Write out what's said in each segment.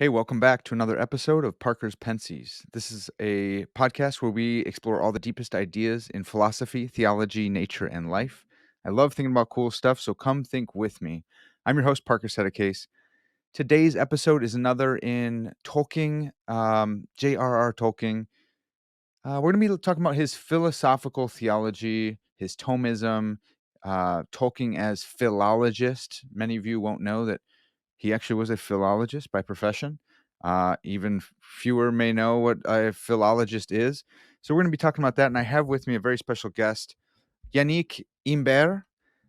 Hey, welcome back to another episode of Parker's Pensées. This is a podcast where we explore all the deepest ideas in philosophy, theology, nature, and life. I love thinking about cool stuff, so come think with me. I'm your host, Parker Sedecase. Today's episode is another in Tolkien, J.R.R. Tolkien. We're going to be talking about his philosophical theology, his Thomism, Tolkien as philologist. Many of you won't know that he actually was a philologist by profession. Even fewer may know what a philologist is. So we're going to be talking about that. And I have with me a very special guest, Yannick Imbert,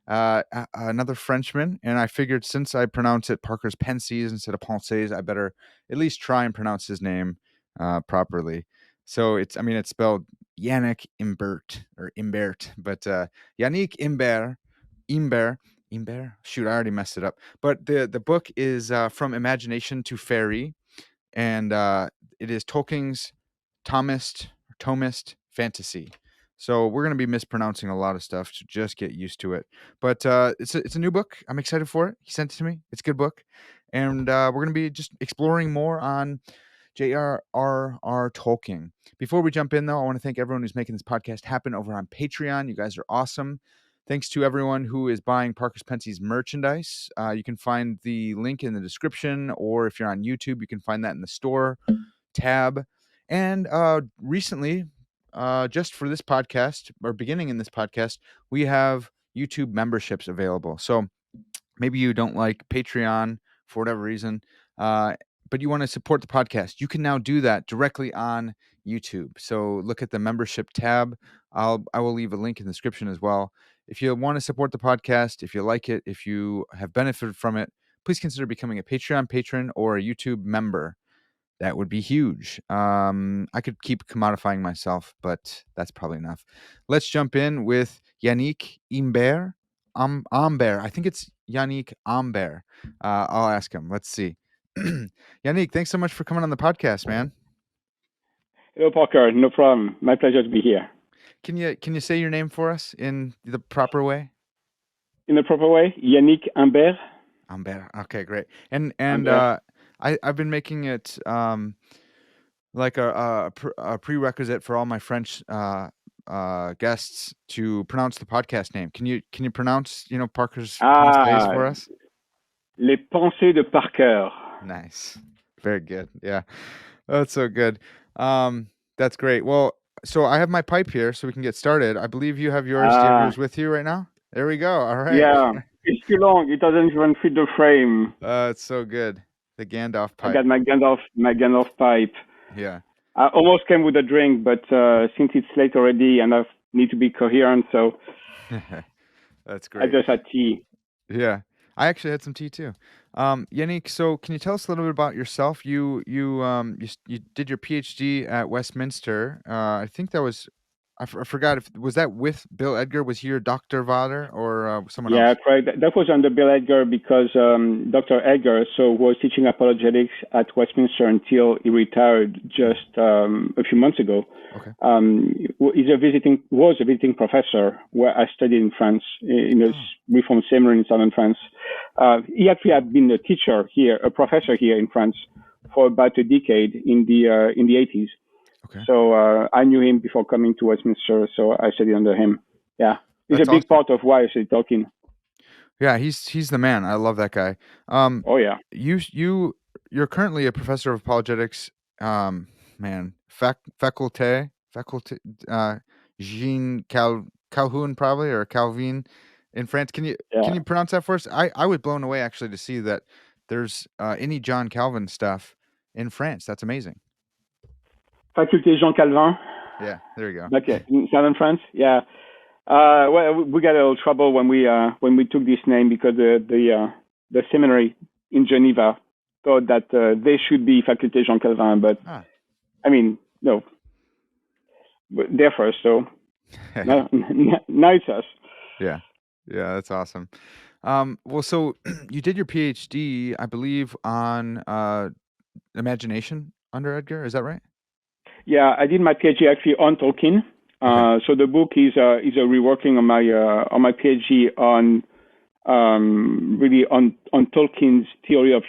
another Frenchman. And I figured since I pronounce it Parker's Pensées instead of Pensées, I better at least try and pronounce his name properly. So it's spelled Yannick Imbert or Imbert, but Yannick Imbert. Shoot, I already messed it up. But the book is From Imagination to Faerie, and it is Tolkien's Thomist fantasy. So we're going to be mispronouncing a lot of stuff, so just get used to it. But it's a new book. I'm excited for it. He sent it to me. It's a good book. And we're going to be just exploring more on J.R.R. Tolkien. Before we jump in, though, I want to thank everyone who's making this podcast happen over on Patreon. You guys are awesome. Thanks to everyone who is buying Parker's Pensées merchandise. You can find the link in the description, or if you're on YouTube, you can find that in the store tab. And recently, just for this podcast, or beginning in this podcast, we have YouTube memberships available. So maybe you don't like Patreon for whatever reason, but you want to support the podcast. You can now do that directly on YouTube. So look at the membership tab. I will leave a link in the description as well. If you want to support the podcast, if you like it, if you have benefited from it, please consider becoming a Patreon patron or a YouTube member. That would be huge. I could keep commodifying myself, but that's probably enough. Let's jump in with Yannick Imbert. Imbert. I think it's Yannick Imbert. I'll ask him. Let's see. Yannick, thanks so much for coming on the podcast, man. Hello, Parker. No problem. My pleasure to be here. Can you say your name for us in the proper way? In the proper way, Yannick Imbert. Imbert. Okay, great. And Imbert. I've been making it like a prerequisite for all my French guests to pronounce the podcast name. Can you pronounce Parker's Pensées for us? Les Pensées de Parker. Nice, very good. Yeah, that's so good. That's great. Well, so I have my pipe here, so we can get started. I believe you have yours. Do you have yours with you right now? There we go. All right. Yeah, it's too long. It doesn't even fit the frame. It's so good. The Gandalf pipe. I got my Gandalf pipe. Yeah. I almost came with a drink, but since it's late already and I need to be coherent, so that's great. I just had tea. Yeah, I actually had some tea too. Yannick, so can you tell us a little bit about yourself? You did your PhD at Westminster. I think that was I forgot if was that with Bill Edgar? Was he your Dr. Vader or someone else? Yeah, correct. That was under Bill Edgar because Dr. Edgar was teaching apologetics at Westminster until he retired just a few months ago. Okay. Was a visiting professor where I studied in France, in a Reformed seminary in southern France. He actually had been a professor here in France for about a decade in the 80s. Okay. So I knew him before coming to Westminster, so I studied under him. Yeah, he's That's a big awesome. part of why I studied Tolkien. Yeah, he's the man. I love that guy. Oh yeah. You're currently a professor of apologetics. Faculté Jean Calhoun probably, or Calvin in France. Can you pronounce that for us? I was blown away actually to see that there's any John Calvin stuff in France. That's amazing. Faculté Jean Calvin. Yeah, there you go. Okay, in southern France. Yeah. Well, we got a little trouble when we took this name because the seminary in Geneva thought that they should be Faculté Jean Calvin, but I mean, no, they're first, so now it's us. Yeah, that's awesome. Well, so you did your PhD, I believe, on imagination under Edgar. Is that right? Yeah, I did my PhD actually on Tolkien. Okay. So the book is a reworking on my PhD on really on Tolkien's theory of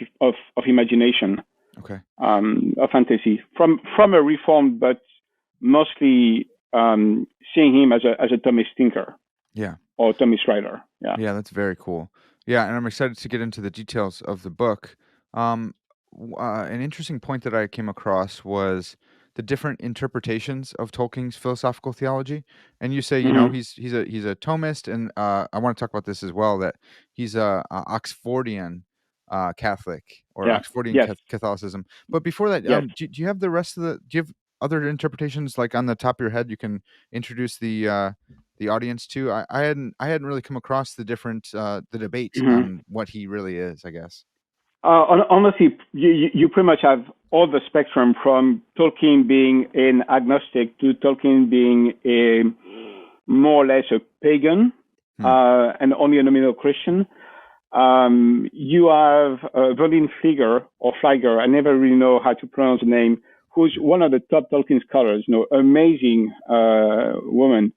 imagination. Okay. of fantasy from a reformed, but mostly seeing him as a Thomist thinker Yeah. or Thomist writer. Yeah. Yeah, that's very cool. Yeah, and I'm excited to get into the details of the book. Um, an interesting point that I came across was the different interpretations of Tolkien's philosophical theology. And you say, Hmm. he's a Thomist, and I want to talk about this as well. That he's a Oxfordian Catholic or Yeah. Oxfordian Yes. Catholicism. But before that, Yes. do you have the rest of the? Do you have other interpretations like on the top of your head? You can introduce the audience too. I hadn't really come across the different the debate Hmm. on what he really is, I guess. Honestly, you pretty much have all the spectrum from Tolkien being an agnostic to Tolkien being a more or less a pagan Hmm. and only a nominal Christian. You have Verlin Flieger or Flieger, I never really know how to pronounce the name, who's one of the top Tolkien scholars, amazing woman,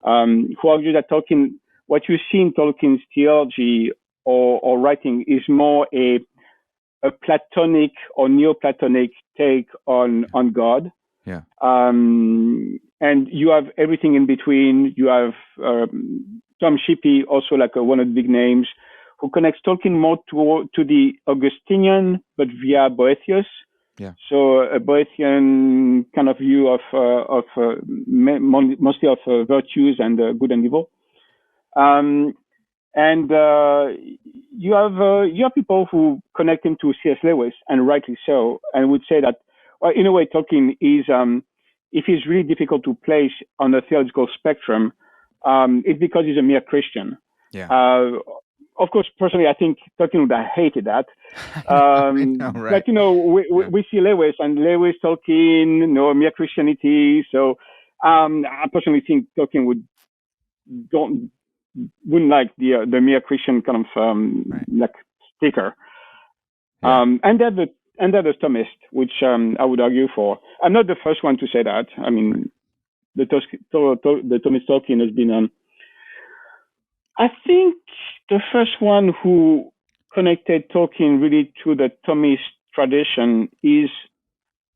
who argues that Tolkien, what you see in Tolkien's theology or writing is more a Platonic or Neoplatonic take on God. Yeah. And you have everything in between. You have Tom Shippey, also like one of the big names, who connects Tolkien more to the Augustinian, but via Boethius. Yeah. So a Boethian kind of view of mostly of virtues and good and evil. Um, and you have people who connect him to C.S. Lewis, and rightly so, and would say that, well, in a way, Tolkien is, if he's really difficult to place on the theological spectrum, it's because he's a mere Christian. Yeah. Uh, of course, personally, I think Tolkien would have hated that. I know, right. But Yeah. we see Lewis and Lewis, Tolkien, mere Christianity. So I personally think Tolkien don't wouldn't like the mere Christian kind of Right. like sticker. Yeah. And they're the Thomist, which I would argue for. I'm not the first one to say that. I Right. mean, the Thomist Tolkien has been, I think, the first one who connected Tolkien really to the Thomist tradition is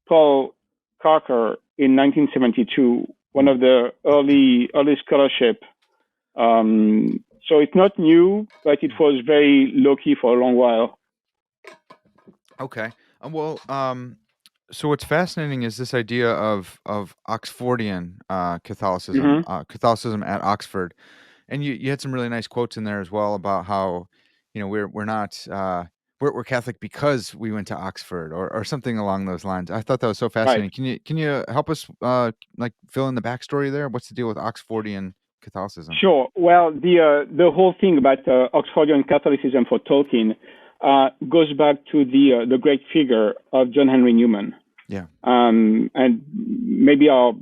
Paul Carker in 1972, one Hmm. of the early scholarship. So it's not new, but it was very low key for a long while. Okay. Well, so what's fascinating is this idea of Oxfordian Catholicism, Hmm. Catholicism at Oxford, and you had some really nice quotes in there as well about how we're not we're Catholic because we went to Oxford or something along those lines. I thought that was so Right. fascinating. Can you help us like fill in the backstory there? What's the deal with Oxfordian Catholicism? Sure. Well, the whole thing about Oxfordian Catholicism for Tolkien goes back to the great figure of John Henry Newman. Yeah. And maybe our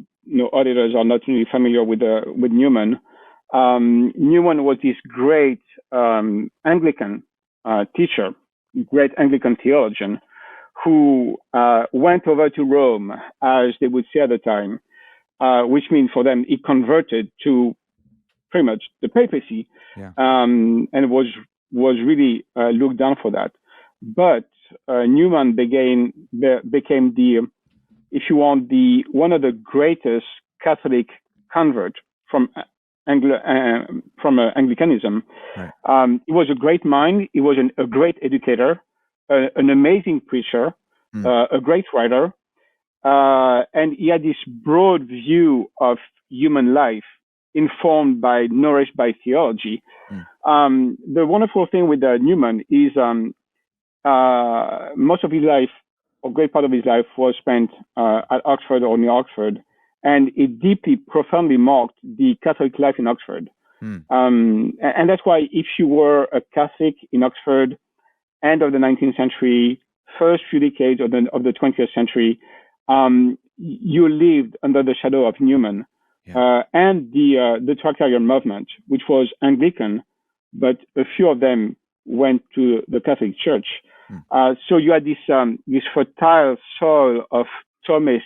auditors are not really familiar with Newman. Newman was this great Anglican teacher, great Anglican theologian, who went over to Rome, as they would say at the time, which means for them he converted to pretty much the papacy, Yeah. and was really looked down for that. But Newman became the, if you want, the one of the greatest Catholic convert from Anglicanism. Right. He was a great mind. He was a great educator, an amazing preacher, Mm. a great writer, and he had this broad view of human life, nourished by theology. Mm. The wonderful thing with Newman is most of his life, or great part of his life, was spent at Oxford or near Oxford, and it deeply, profoundly marked the Catholic life in Oxford. Mm. And that's why if you were a Catholic in Oxford, end of the 19th century, first few decades of the 20th century, you lived under the shadow of Newman Yeah. and the Tractarian movement, which was Anglican, but a few of them went to the Catholic Church. Mm. So you had this fertile soil of Thomist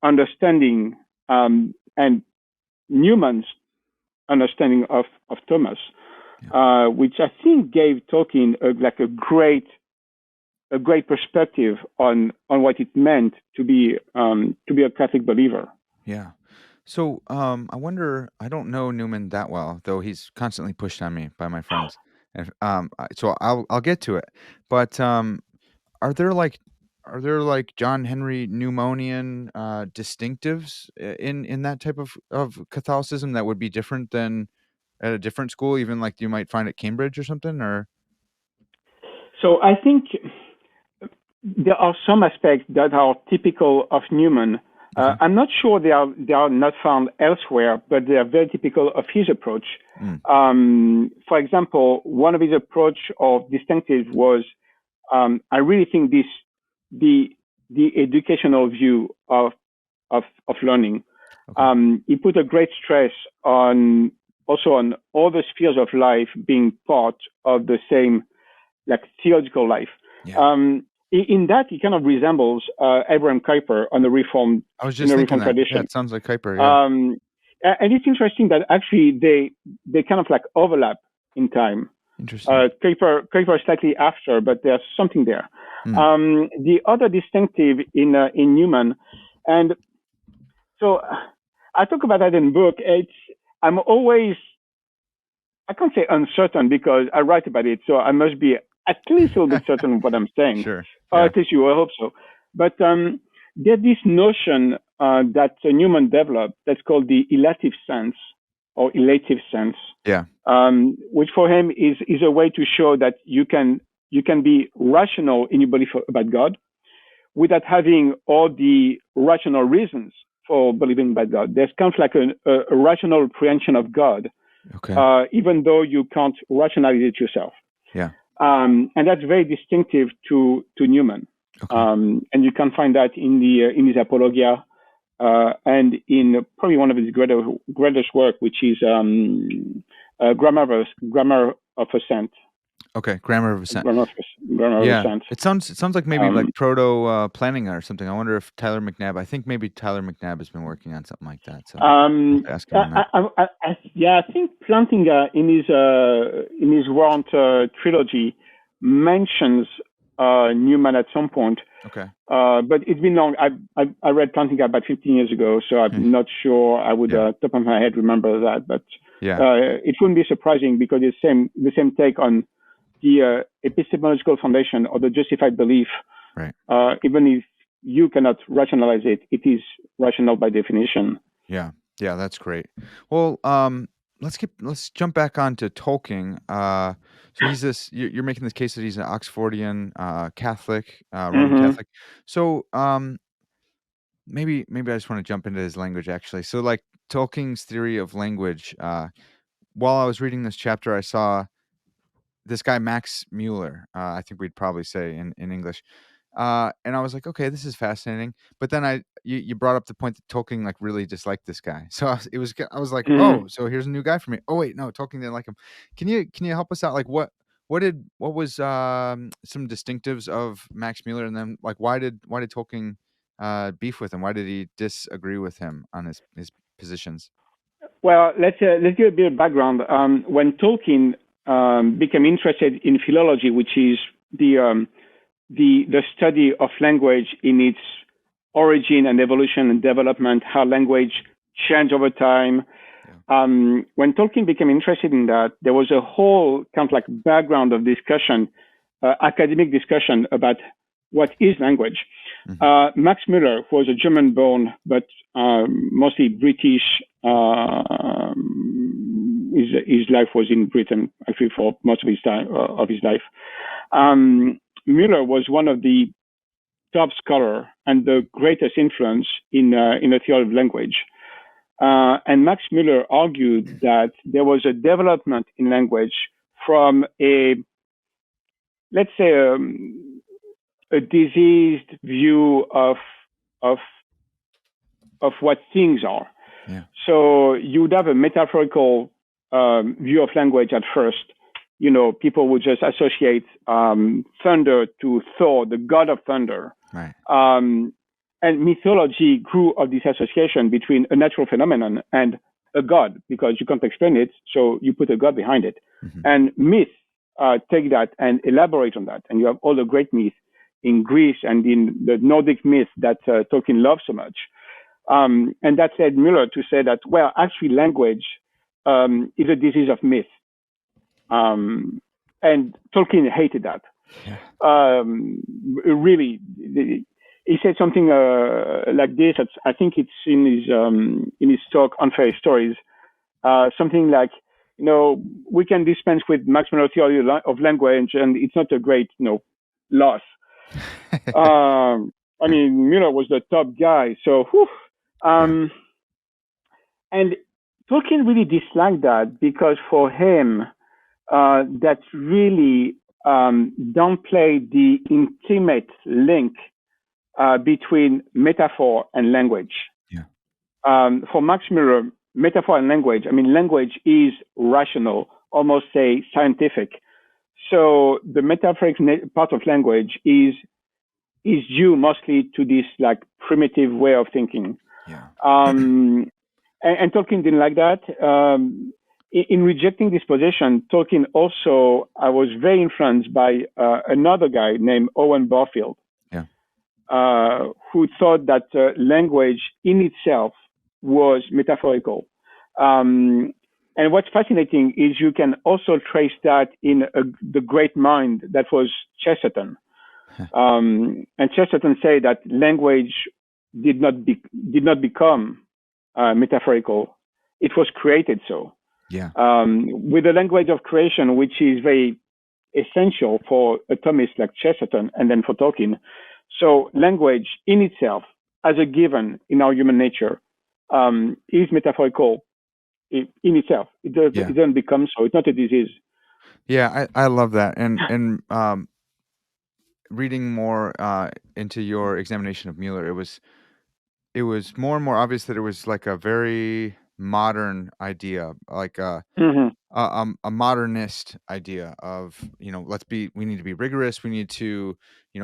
understanding and Newman's understanding of Thomas, Yeah. which I think gave Tolkien a great a great perspective on what it meant to be a Catholic believer. Yeah. So, I wonder, I don't know Newman that well, though he's constantly pushed on me by my friends. And so I'll get to it. But are there like John Henry Newmonian distinctives in that type of Catholicism that would be different than at a different school, even like you might find at Cambridge or something? Or So I think there are some aspects that are typical of Newman. okay, I'm not sure they are not found elsewhere, but they are very typical of his approach. mm, For example, one of his approach or distinctives was I really think the educational view of learning. okay, He put a great stress on also on all the spheres of life being part of the same like theological life. yeah. In that, he kind of resembles Abraham Kuyper on the Reformed I was in just the thinking Reformed that. Yeah, tradition. it sounds like Kuiper. Yeah, Um, and it's interesting that actually they kind of like overlap in time. interesting. Kuyper is slightly after, but there's something there. Hmm. The other distinctive in Newman, and so I talk about that in the book. I'm always I can't say uncertain because I write about it, so I must be at least a little bit certain of what I'm saying, Sure. or Yeah. at least you. I hope so. But there's this notion that Newman developed that's called the elative sense or elative sense, Yeah. which for him is a way to show that you can be rational in your belief about God without having all the rational reasons for believing about God. There's kind of like a rational apprehension of God, Okay. even though you can't rationalize it yourself. Yeah. And that's very distinctive to Newman. Okay. And you can find that in his Apologia and in probably one of his greatest work, which is Grammar of Assent. Okay. Grammar of Assent. Grammar of Yeah. Assent. It sounds like maybe like Um, proto planning or something. I wonder if Tyler McNabb. I think maybe Tyler McNabb has been working on something like that. So I'll have to ask him on that. yeah, I think Plantinga in his Warrant trilogy mentions Newman at some point, Okay. but it's been long. I read Plantinga about 15 years ago, so I'm not sure I would Yeah. top of my head remember that. But Yeah. it wouldn't be surprising because it's the same take on the epistemological foundation or the justified belief. Right. Even if you cannot rationalize it, it is rational by definition. Yeah. Yeah. That's great. Well, let's jump back onto Tolkien. So he's this. You're making this case that he's an Oxfordian Catholic, Roman Mm-hmm. Catholic. So maybe I just want to jump into his language actually. So like Tolkien's theory of language. While I was reading this chapter, I saw this guy Max Mueller. I think we'd probably say in English. And I was like, okay, this is fascinating. But then you brought up the point that Tolkien like really disliked this guy. So I was like, Mm-hmm. oh, so here's a new guy for me. Oh wait, no, Tolkien didn't like him. Can you help us out? Like what was some distinctives of Max Mueller, and then like why did Tolkien beef with him? Why did he disagree with him on his positions? Well, let's give a bit of background. When Tolkien became interested in philology, which is the study of language in its origin and evolution and development, how language changed over time. Yeah. When Tolkien became interested in that, there was a whole kind of like background of discussion, academic discussion about what is language. Mm-hmm. Max Muller was a German-born but mostly British. His life was in Britain actually for most of his time of his life. Muller was one of the top scholar and the greatest influence in the theory of language. And Max Muller argued that there was a development in language from let's say, a diseased view of what things are. Yeah. So you would have a metaphorical view of language at first. You know, people would just associate thunder to Thor, the god of thunder. Right. And mythology grew of this association between a natural phenomenon and a god, because you can't explain it, so you put a god behind it. Mm-hmm. And myth take that and elaborate on that, and you have all the great myths. in Greece and in the Nordic myth that Tolkien loved so much. And that led Müller to say that, well, actually, language is a disease of myth. And Tolkien hated that. Yeah. Really, he said something like this. I think it's in his talk on Faerie stories. Something like, we can dispense with maximal theory of language, and it's not a great, loss. I mean, Müller was the top guy, so whew. And Tolkien really disliked that because for him, that really downplayed the intimate link between metaphor and language. Yeah. For Max Müller, metaphor and language, I mean, language is rational, almost say scientific. So the metaphoric part of language is due mostly to this like primitive way of thinking. Yeah. And Tolkien didn't like that. In rejecting this position, Tolkien also was very influenced by another guy named Owen Barfield, who thought that language in itself was metaphorical. And what's fascinating is you can also trace that in the great mind that was Chesterton. And Chesterton said that language did not become metaphorical; it was created so. Yeah. With the language of creation, which is very essential for a Thomist like Chesterton, and then for Tolkien. So language in itself, as a given in our human nature, is metaphorical in itself. It doesn't become so. It's not a disease. Yeah, I love that. And reading more into your examination of Müller, it was more and more obvious that it was like a very modern idea, like a modernist idea of, we need to be rigorous. We need to,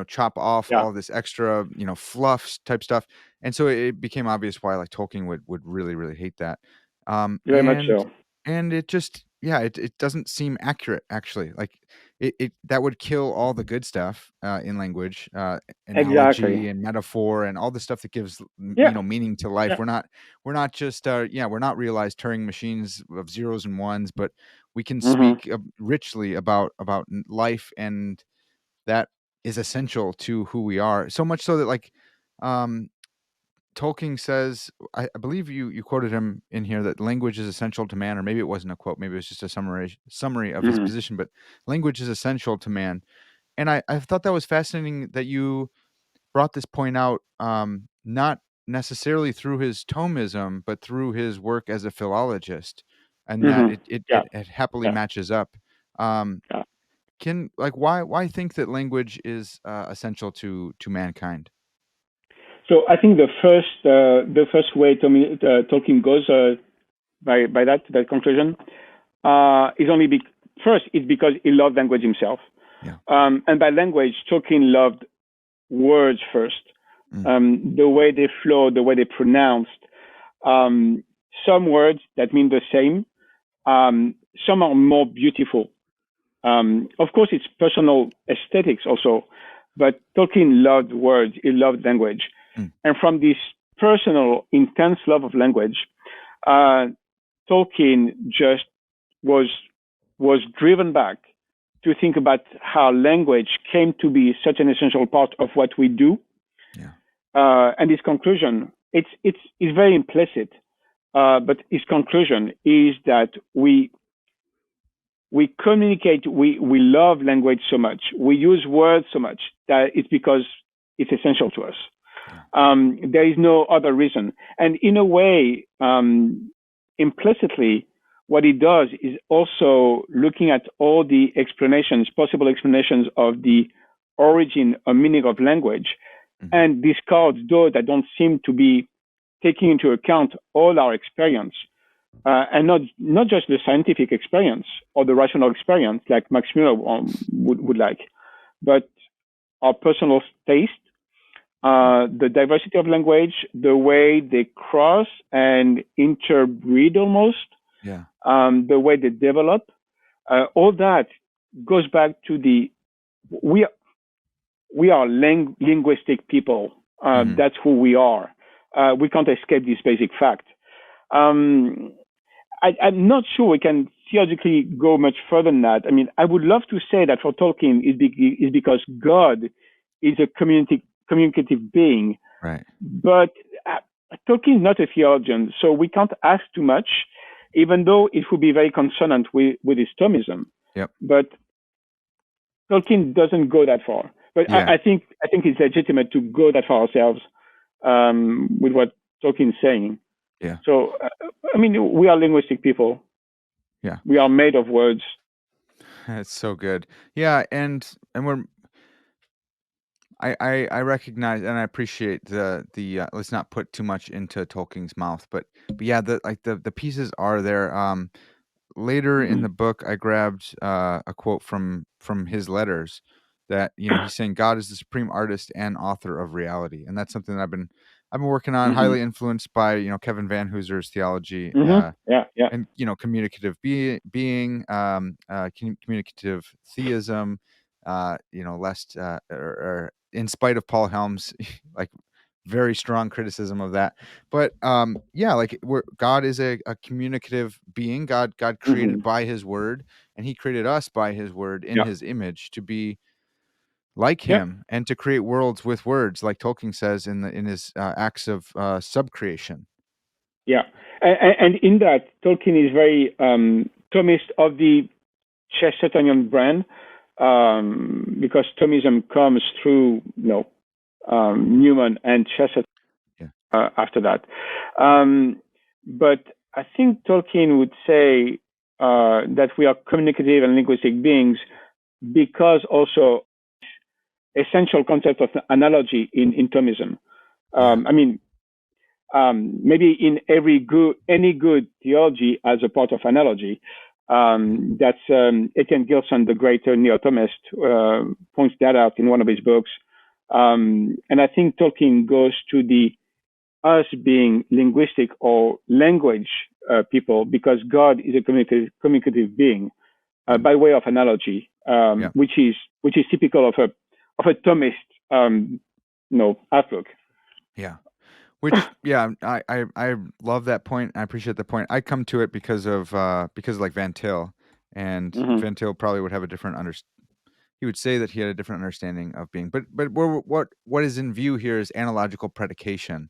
chop off all this extra, fluff type stuff. And so it became obvious why like Tolkien would really, really hate that. Very much so. And it just, it doesn't seem accurate actually. Like it that would kill all the good stuff in language, analogy and metaphor and all the stuff that gives meaning to life. Yeah. We're not just we're not realized Turing machines of zeros and ones, but we can speak richly about life, and that is essential to who we are. So much so that like Tolkien says, I believe you quoted him in here, that language is essential to man, or maybe it wasn't a quote, maybe it was just a summary of his position, but language is essential to man. And I thought that was fascinating that you brought this point out, not necessarily through his Thomism, but through his work as a philologist, and that it happily matches up. Can why think that language is essential to mankind? So I think the first way Tolkien goes by that conclusion is only first it's because he loved language himself, and by language Tolkien loved words first, the way they flow, the way they pronounced. Some words that mean the same, some are more beautiful. Of course, it's personal aesthetics also, but Tolkien loved words. He loved language. And from this personal, intense love of language, Tolkien just was driven back to think about how language came to be such an essential part of what we do. And his conclusion, it's very implicit, but his conclusion is that we communicate, we love language so much, we use words so much, that it's because it's essential to us. There is no other reason. And in a way, implicitly, what he does is also looking at all the possible explanations of the origin or meaning of language, and discards those that don't seem to be taking into account all our experience, and not just the scientific experience or the rational experience like Max Müller would like, but our personal taste, the diversity of language, the way they cross and interbreed almost, the way they develop, all that goes back to we are linguistic people. Hmm. That's who we are. We can't escape this basic fact. Um, I'm not sure we can theologically go much further than that. I mean, I would love to say that for Tolkien is because God is a communicative being, Right. but uh, Tolkien is not a theologian, so we can't ask too much, even though it would be very consonant with his Thomism. Yep. But Tolkien doesn't go that far. But Yeah. I think it's legitimate to go that far ourselves with what Tolkien is saying. Yeah. So, I mean, we are linguistic people. Yeah. We are made of words. It's so good. Yeah, and we're I recognize and I appreciate the let's not put too much into Tolkien's mouth, but yeah, the pieces are there. Later in Mm-hmm. the book, I grabbed a quote from his letters that he's saying God is the supreme artist and author of reality, and that's something that I've been working on. Mm-hmm. Highly influenced by Kevin Van Hooser's theology. Mm-hmm. Yeah, yeah. And communicative being communicative theism, lest or in spite of Paul Helms like very strong criticism of that, but yeah, like God is a communicative being. God Mm-hmm. created by his word, and he created us by his word in Yeah, his image to be like yeah, him and to create worlds with words, like Tolkien says in his acts of subcreation. yeah. And in that, Tolkien is very Thomist of the Chestertonian brand, because Thomism comes through, Newman and Chesterton Yeah. after that. Um, but I think Tolkien would say that we are communicative and linguistic beings because also essential concept of analogy in Thomism. Yeah. I mean, maybe in any good theology as a part of analogy. That's Etienne Gilson, the great neo-Thomist, points that out in one of his books. And I think Tolkien goes to the us being linguistic or language people because God is a communicative being Yeah. by way of analogy, Yeah. which is typical of a Thomist outlook. Yeah. Which, yeah, I love that point. I appreciate the point. I come to it because of like Van Til, and Hmm. Van Til probably would have a different he would say that he had a different understanding of being. But what is in view here is analogical predication,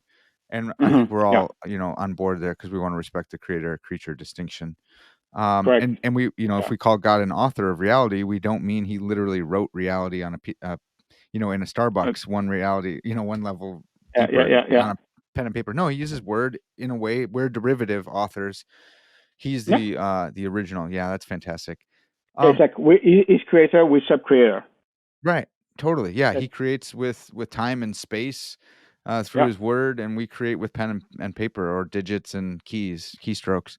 and I Hmm. think we're Yeah, all on board there because we want to respect the creator creature distinction. correct. And we if Yeah, we call God an author of reality, we don't mean he literally wrote reality on in a uh, Starbucks, one reality, one level yeah, yeah, deeper yeah, yeah. on a pen and paper. No, he uses word in a way. We're derivative authors. He's Yeah. the original. Yeah, that's fantastic. Yeah, it's Um, like he's creator, we sub creator. right. Totally. Yeah, That, he creates with time and space through yeah, his word, and we create with pen and paper or digits and keystrokes.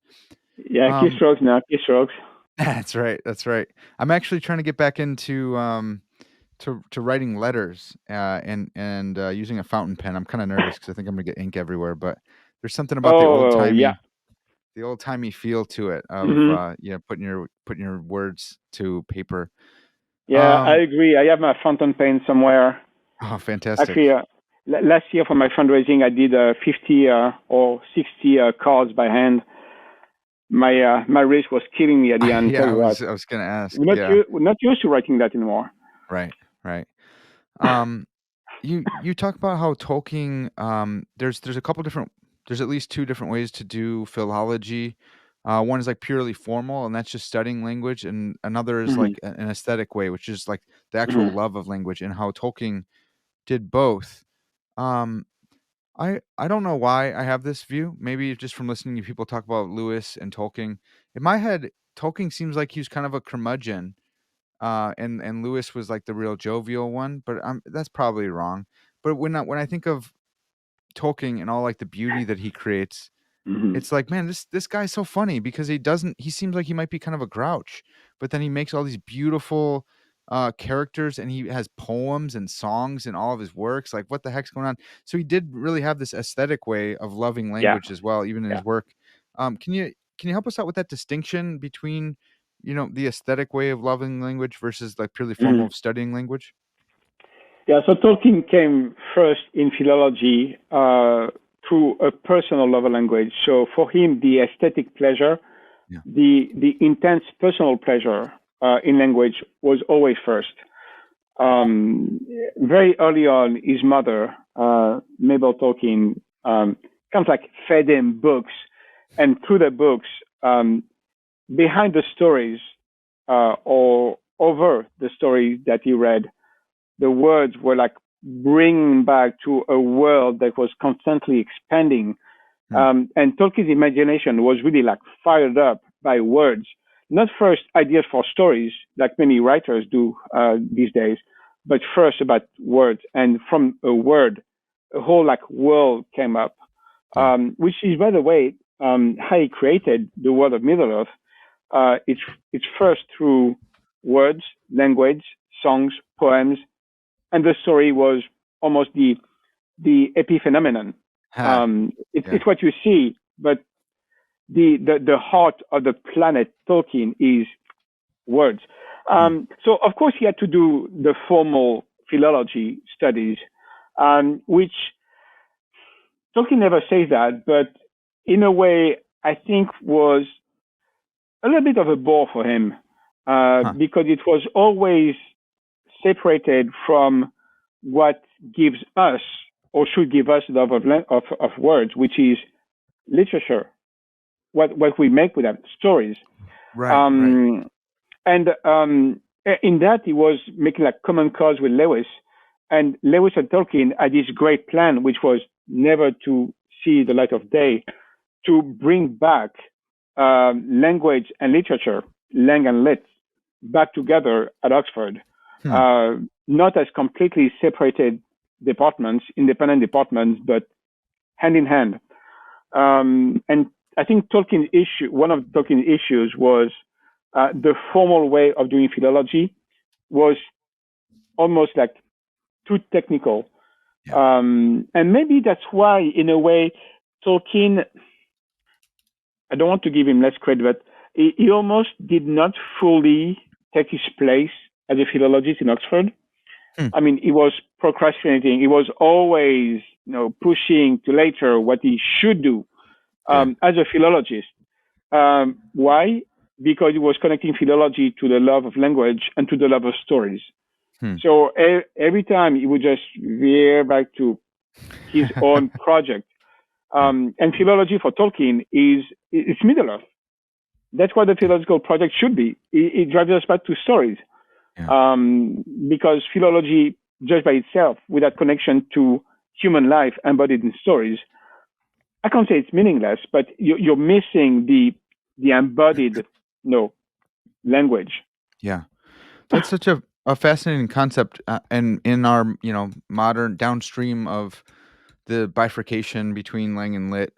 yeah, Um, keystrokes now, keystrokes. that's right. That's right. I'm actually trying to get back into to writing letters and using a fountain pen. I'm kind of nervous because I think I'm gonna get ink everywhere, but there's something about Oh, yeah. the old timey feel to it of Hmm. putting your words to paper. Yeah, I Um, agree. I have my fountain pen somewhere. oh, Actually, fantastic. last year for my fundraising, I did 50 or 60 cards by hand. My wrist was killing me at the end. Tell Yeah, you what, I was gonna ask. Yeah, we're not used to writing that anymore. right, right. Um, you talk about how Tolkien, there's a couple different there's at least two different ways to do philology. One is like purely formal, and that's just studying language, and another is Hmm. like an aesthetic way, which is like the actual Hmm. love of language, and how Tolkien did both. Um, I don't know why I have this view. Maybe just from listening to people talk about Lewis and Tolkien. In my head, Tolkien seems like he was kind of a curmudgeon, and Lewis was like the real jovial one, but that's probably wrong. But when I think of Tolkien and all like the beauty that he creates, Hmm. it's like, man, this guy's so funny because he seems like he might be kind of a grouch, but then he makes all these beautiful characters, and he has poems and songs in all of his works. Like, what the heck's going on? So he did really have this aesthetic way of loving Yeah, language as well, even in yeah. his work. Can you help us out with that distinction between the aesthetic way of loving language versus like purely formal Hmm. of studying language? Yeah, so Tolkien came first in philology through a personal love of language. So for him, the aesthetic pleasure, Yeah. the intense personal pleasure in language was always first. Very early on, his mother, Mabel Tolkien, kind of like fed him books, and through the books, behind the stories or over the stories that he read, the words were like bringing back to a world that was constantly expanding. Hmm. And Tolkien's imagination was really like fired up by words, not first ideas for stories like many writers do these days, but first about words. And from a word, a whole like world came up, Yeah. which is, by the way, how he created the world of Middle Earth. It's first through words, language, songs, poems, and the story was almost the epiphenomenon. Ha. Yeah. It's what you see, but the heart of the planet Tolkien is words. Hmm. So of course he had to do the formal philology studies, which Tolkien never says that, but in a way I think was a little bit of a bore for him Huh. because it was always separated from what gives us or should give us love of words, which is literature, what we make with them, stories. Right. Right. Um, and in that, he was making like common cause with Lewis. And Lewis and Tolkien had this great plan, which was never to see the light of day, to bring back language and literature, lang and lit, back together at Oxford, Hmm. uh, not as completely separated departments, independent departments, but hand in hand. And I think one of Tolkien's issues was the formal way of doing philology was almost like too technical. Yeah. And maybe that's why, in a way, Tolkien, I don't want to give him less credit, but he almost did not fully take his place as a philologist in Oxford. Hmm. I mean, he was procrastinating. He was always, pushing to later what he should do Yeah. as a philologist. Why? Because he was connecting philology to the love of language and to the love of stories. Hmm. So every time he would just veer back to his own project. Yeah. And philology for Tolkien it's Middle Earth. That's what the Yeah. philological project should be. It drives us back to stories. Yeah. Because philology, just by itself, without connection to human life embodied in stories, I can't say it's meaningless, but you're missing the embodied language. Yeah. That's such a fascinating concept, and in our modern downstream of the bifurcation between lang and lit,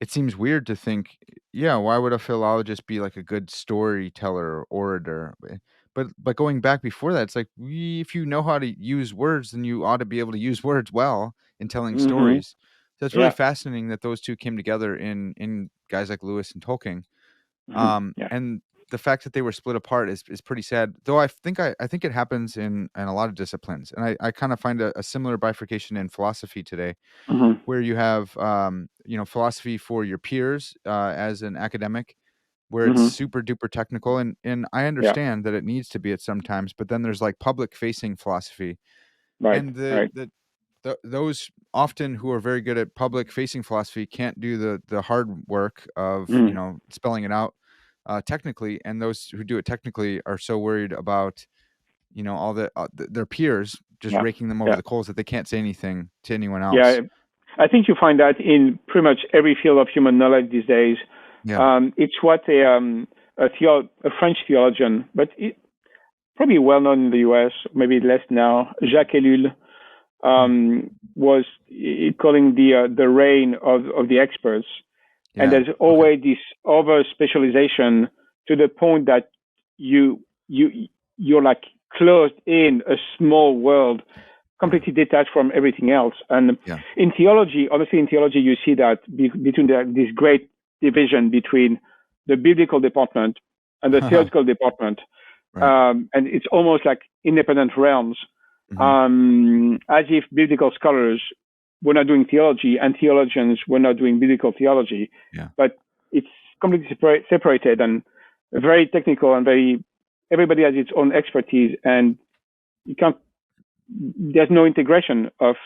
it seems weird to think, yeah, why would a philologist be like a good storyteller or orator? But going back before that, it's like if you know how to use words, then you ought to be able to use words well in telling Mm-hmm. stories. So it's really Yeah. fascinating that those two came together in guys like Lewis and Tolkien. Mm-hmm. Yeah. And the fact that they were split apart is pretty sad. Though I think it happens in a lot of disciplines, and I kind of find a similar bifurcation in philosophy today, Mm-hmm. where you have philosophy for your peers as an academic, where it's Mm-hmm. super duper technical, and I Yeah. understand that it needs to be at sometimes, but then there's like public facing philosophy, Right. and Right. those often who are very good at public facing philosophy can't do the hard work of Mm. spelling it out technically, and those who do it technically are so worried about all their peers just Yeah. raking them over Yeah. the coals that they can't say anything to anyone Yeah. else. I think you find that in pretty much every field of human knowledge these days. Yeah. It's what a French theologian, but probably well known in the U.S., maybe less now, Jacques Ellul, Hmm. was calling the reign of the experts. And Yeah. there's Okay. always this over specialization to the point that you you you're like closed in a small world, Yeah. completely detached from everything else. And Yeah. in theology, honestly, in theology, you see that between this great division between the biblical department and the theological department, Right. and it's almost like independent realms. as if biblical scholars were not doing theology and theologians were not doing biblical theology. Yeah. But it's completely separated and very technical and everybody has its own expertise, and you can't. There's no integration of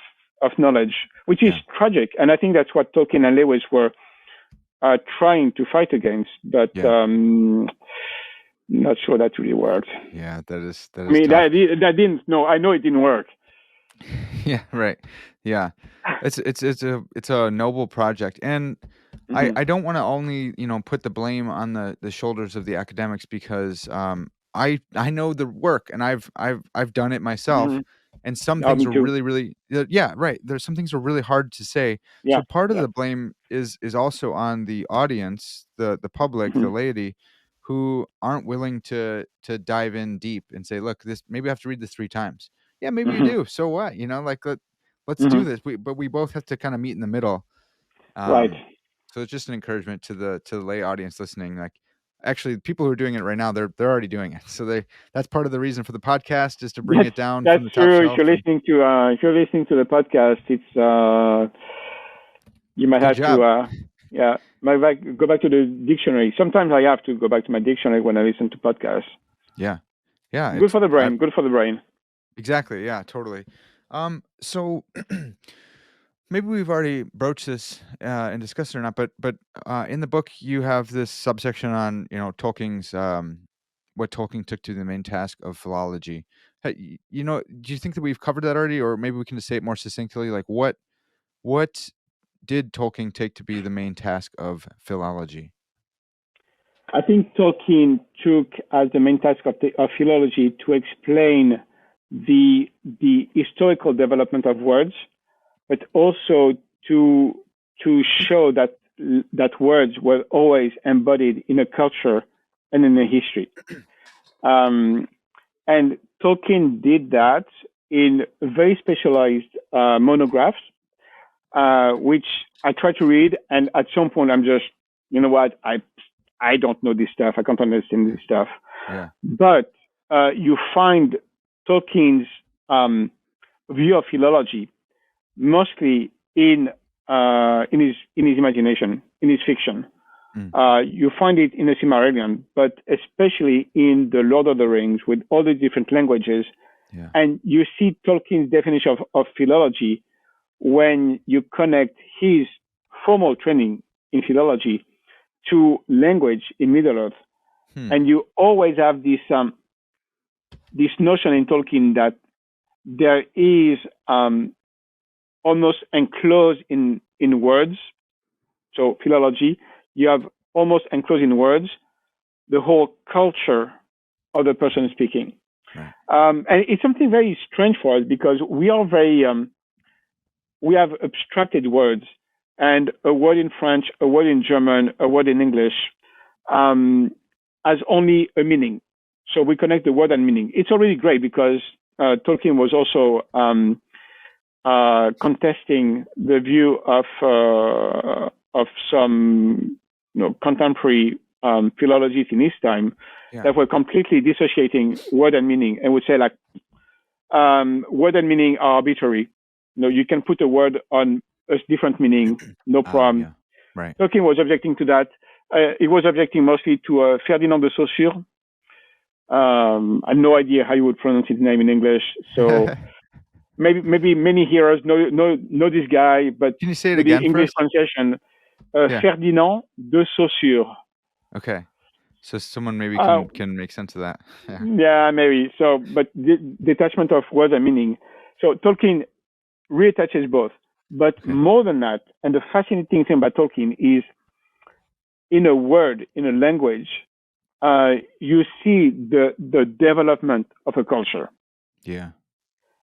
knowledge, which is tragic. And I think that's what Tolkien and Lewis were trying to fight against. But not sure that really worked. Yeah, that is. I mean, tough. that didn't. No, I know it didn't work. Yeah, right. Yeah, it's a noble project, and I don't want to only put the blame on the shoulders of the academics, because I know the work, and I've done it myself, and some Oh, things me are too. really yeah, right. There's some things are really hard to say. Yeah, So part of yeah. the blame is also on the audience, the public, the laity, who aren't willing to dive in deep and say, look, this maybe I have to read this 3 times. Yeah, maybe you do. So what? Like let's do this. But we both have to kind of meet in the middle. Right. So it's just an encouragement to the lay audience listening. Like, actually, people who are doing it right now, they're already doing it. So that's part of the reason for the podcast, is to bring it down That's from the top true. shelf. If you're listening to the podcast, it's you might Good have job. to go back to the dictionary. Sometimes I have to go back to my dictionary when I listen to podcasts. Yeah, yeah. Good for the brain. Good for the brain. Exactly. Yeah, totally. So maybe we've already broached this and discussed it or not, but in the book you have this subsection on Tolkien's what Tolkien took to the main task of philology. Do you think that we've covered that already, or maybe we can just say it more succinctly? Like, what did Tolkien take to be the main task of philology? I think Tolkien took as the main task of philology to explain the historical development of words, but also to show that words were always embodied in a culture and in a history. And Tolkien did that in very specialized monographs, which I try to read, and at some point I'm just, you know what, I don't know this stuff. I can't understand this stuff. Yeah. But you find Tolkien's view of philology mostly in his imagination, in his fiction. You find it in the Silmarillion, but especially in the Lord of the Rings, with all the different languages. Yeah. And you see Tolkien's definition of philology when you connect his formal training in philology to language in Middle Earth. And you always have this notion in Tolkien that there is almost enclosed in words. So philology, you have almost enclosed in words the whole culture of the person speaking. Right. And it's something very strange for us, because we are we have abstracted words, and a word in French, a word in German, a word in English has only a meaning. So we connect the word and meaning. It's already great, because Tolkien was also contesting the view of some contemporary philologists in his time that were completely dissociating word and meaning, and would say, like, word and meaning are arbitrary. You can put a word on a different meaning, no problem. Yeah. Right. Tolkien was objecting to that. He was objecting mostly to Ferdinand de Saussure. I have no idea how you would pronounce his name in English, so maybe many hearers know this guy, but can you say it with the again English for us? pronunciation, Ferdinand de Saussure. Okay, so someone maybe can make sense of that. Yeah, maybe. So, but detachment of words and meaning. So Tolkien reattaches both. But more than that, and the fascinating thing about Tolkien is, in a word, in a language, you see the development of a culture. Yeah.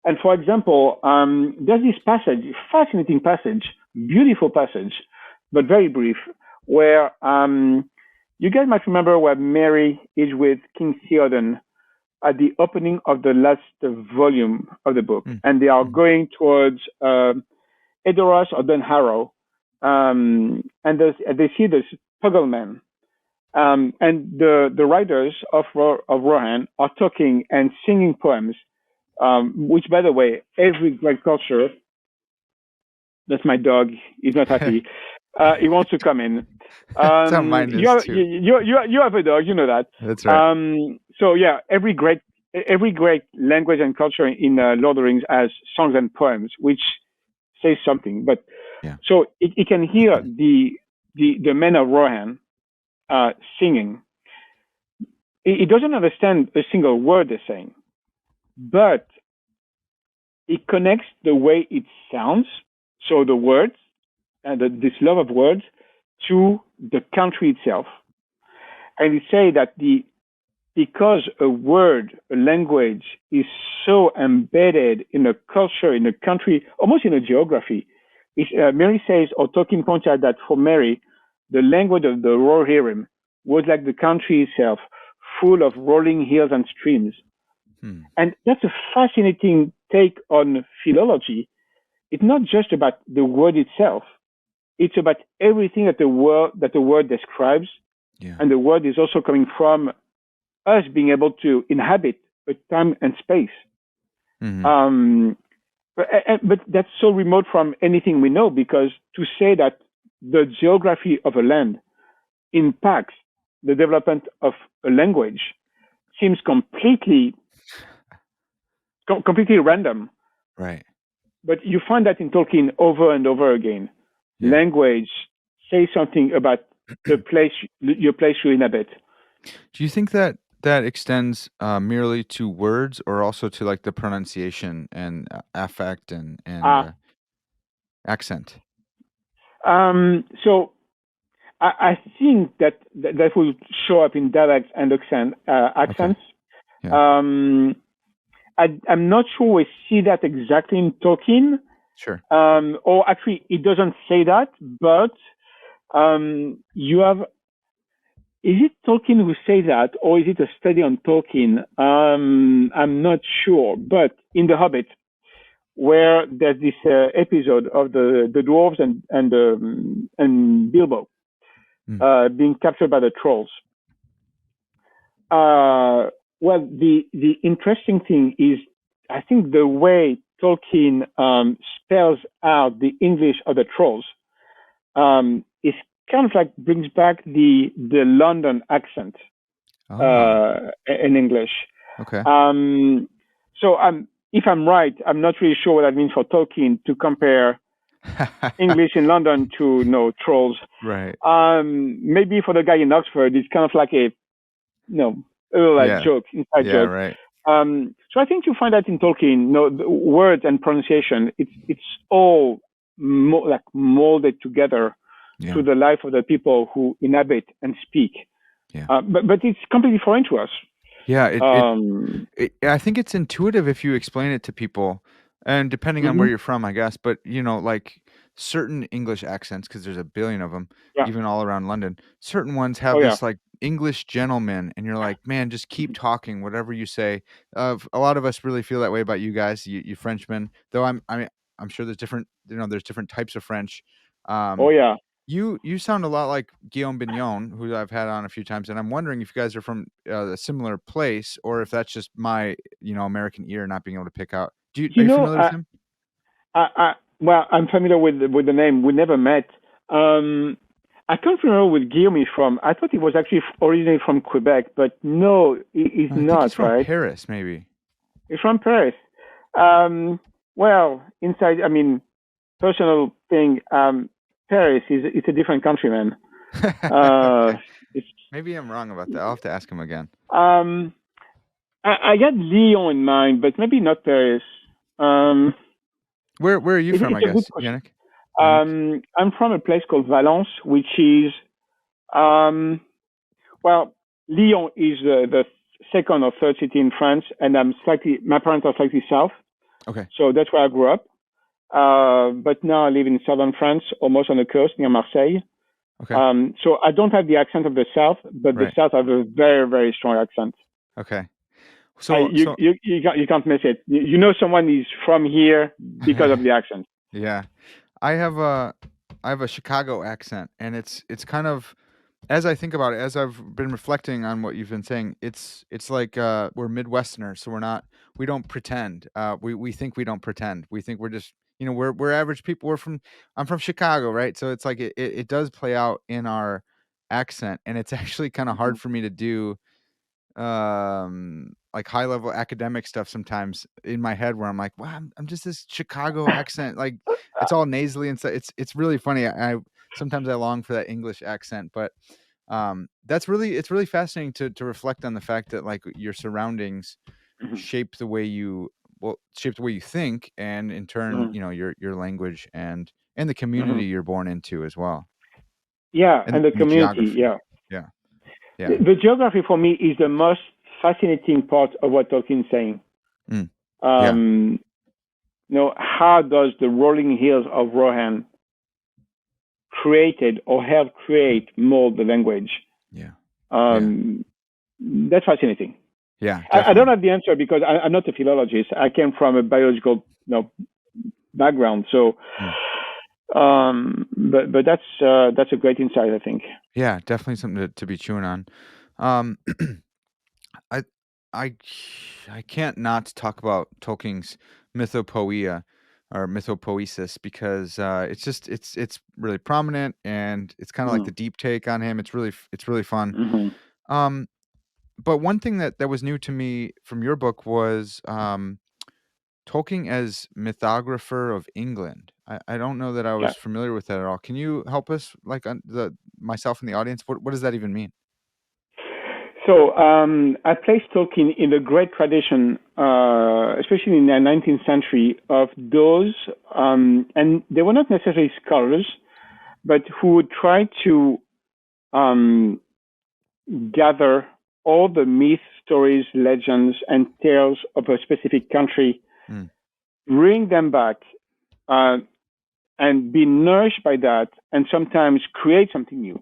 And for example, there's this passage, fascinating passage, beautiful passage, but very brief, where you guys might remember where Mary is with King Theoden at the opening of the last volume of the book, and they are going towards Edoras or Dunharrow, and they see this Puggleman. And the writers of Rohan are talking and singing poems which, by the way, every great culture. That's my dog. He's not happy. He wants to come in. That's how mine You is have too. you have a dog. You know that. That's right. So yeah, every great language and culture in Lord of the Rings has songs and poems, which say something. But Yeah. so it can hear the men of Rohan singing. It doesn't understand a single word they're saying, but it connects the way it sounds. So the words and this love of words to the country itself. And it say that because a word, a language is so embedded in a culture, in a country, almost in a geography. Mary says, or Tolkien points out that for Mary, the language of the Rohirrim was like the country itself, full of rolling hills and streams. And that's a fascinating take on philology. It's not just about the word itself. It's about everything that the word describes, Yeah. and the word is also coming from us being able to inhabit a time and space. But that's so remote from anything we know, because to say that the geography of a land impacts the development of a language seems completely random. Right. But you find that in Tolkien over and over again. Yeah. Language says something about the place, your place you inhabit. Do you think that that extends merely to words, or also to like the pronunciation and affect and Ah, accent? so I think that will show up in dialects and Okay. accents. Yeah. Um, I'm not sure we see that exactly in Tolkien, Sure. or actually, it doesn't say that. But you have, is it Tolkien who say that, or is it a study on Tolkien? I'm not sure. But in The Hobbit, where there's this episode of the dwarves and Bilbo being captured by the trolls. Well, the interesting thing is, I think the way Tolkien spells out the English of the trolls is kind of like brings back the London accent Oh, in English. okay. So if I'm right, I'm not really sure what that means for Tolkien to compare English in London to trolls. Right. Maybe for the guy in Oxford, it's kind of like a like Yeah. joke, inside Yeah, joke. right. So I think you find that in Tolkien, the words and pronunciation, it's all like molded together Yeah. to the life of the people who inhabit and speak. Yeah. But it's completely foreign to us. Yeah, Um, I think it's intuitive if you explain it to people, and depending on where mhm. you're from, I guess, but, like, certain English accents, because there's a billion of them, Yeah. even all around London, certain ones Oh have yeah. this, like, English gentleman, and you're like, "Man, just keep talking, whatever you say." A lot of us really feel that way about you guys, you Frenchmen, though I'm sure there's different there's different types of French. Oh Um, yeah. you sound a lot like Guillaume Bignon, who I've had on a few times, and I'm wondering if you guys are from a similar place, or if that's just my, American ear not being able to pick out. Are You you know, familiar with him? well, I'm familiar with the name. We never met. I can't remember where Guillaume is from. I thought he was actually originally from Quebec, but no, he's I think he's not, from right? Paris, maybe. He's from Paris. Well, inside, I mean, personal thing. Paris is it's a different country, man. Uh, it's Maybe I'm wrong about that. I'll have to ask him again. um, I got Lyon in mind, but maybe not Paris. Um, Where are you from, I it's a good guess, question. Yannick? Yannick? I'm from a place called Valence, which is um, well, Lyon is the second or third city in France, and my parents are slightly south, Okay. so that's where I grew up. But now I live in southern France, almost on the coast near Marseille. Okay. So I don't have the accent of the south, but the Right. south have a very, very strong accent. Okay. I, So you, so you, you can't miss it. You know someone is from here because of the accent. yeah. I have a I have a Chicago accent, and it's kind of as I think about it, as I've been reflecting on what you've been saying, it's like we're Midwesterners, so we don't pretend. We think we don't pretend. We think we're just we're average people. I'm from Chicago, right? So it's like it does play out in our accent, and it's actually kind of Mm-hmm. hard for me to do like high level academic stuff sometimes in my head where I'm like, wow, I'm just this Chicago accent, like it's all nasally and stuff. It's really funny. I sometimes I long for that English accent, but it's really fascinating to reflect on the fact that like your surroundings Mm-hmm. shape the way you shape the way you think, and in turn, Mm-hmm. your language and the Mm-hmm. community you're born into as well, Yeah, and the and the community. geography. Yeah, Yeah, yeah, the geography for me is the most fascinating part of what Tolkien is saying. mm, yeah, Um, how does the rolling hills of Rohan created or helped create mold the language? yeah, yeah, Um, that's fascinating. yeah, I don't definitely. have the answer because I'm not a philologist. I came from a biological background, so Mm. but that's a great insight, I think. Yeah, definitely something to be chewing on. Um, I I I can't not talk about Tolkien's Mythopoeia or Mythopoesis because it's really prominent, and it's kind of like Mm-hmm. the deep take on him. It's really fun. Mm-hmm. Um, but one thing that was new to me from your book was Tolkien as mythographer of England. I don't know that I Yeah. was familiar with that at all. Can you help us, like the myself and the audience? What does that even mean? So I place Tolkien in the great tradition, especially in the 19th century, of those, and they were not necessarily scholars, but who would try to um, gather all the myths, stories, legends, and tales of a specific country, Mm, bring them back, uh, and be nourished by that, and sometimes create something new.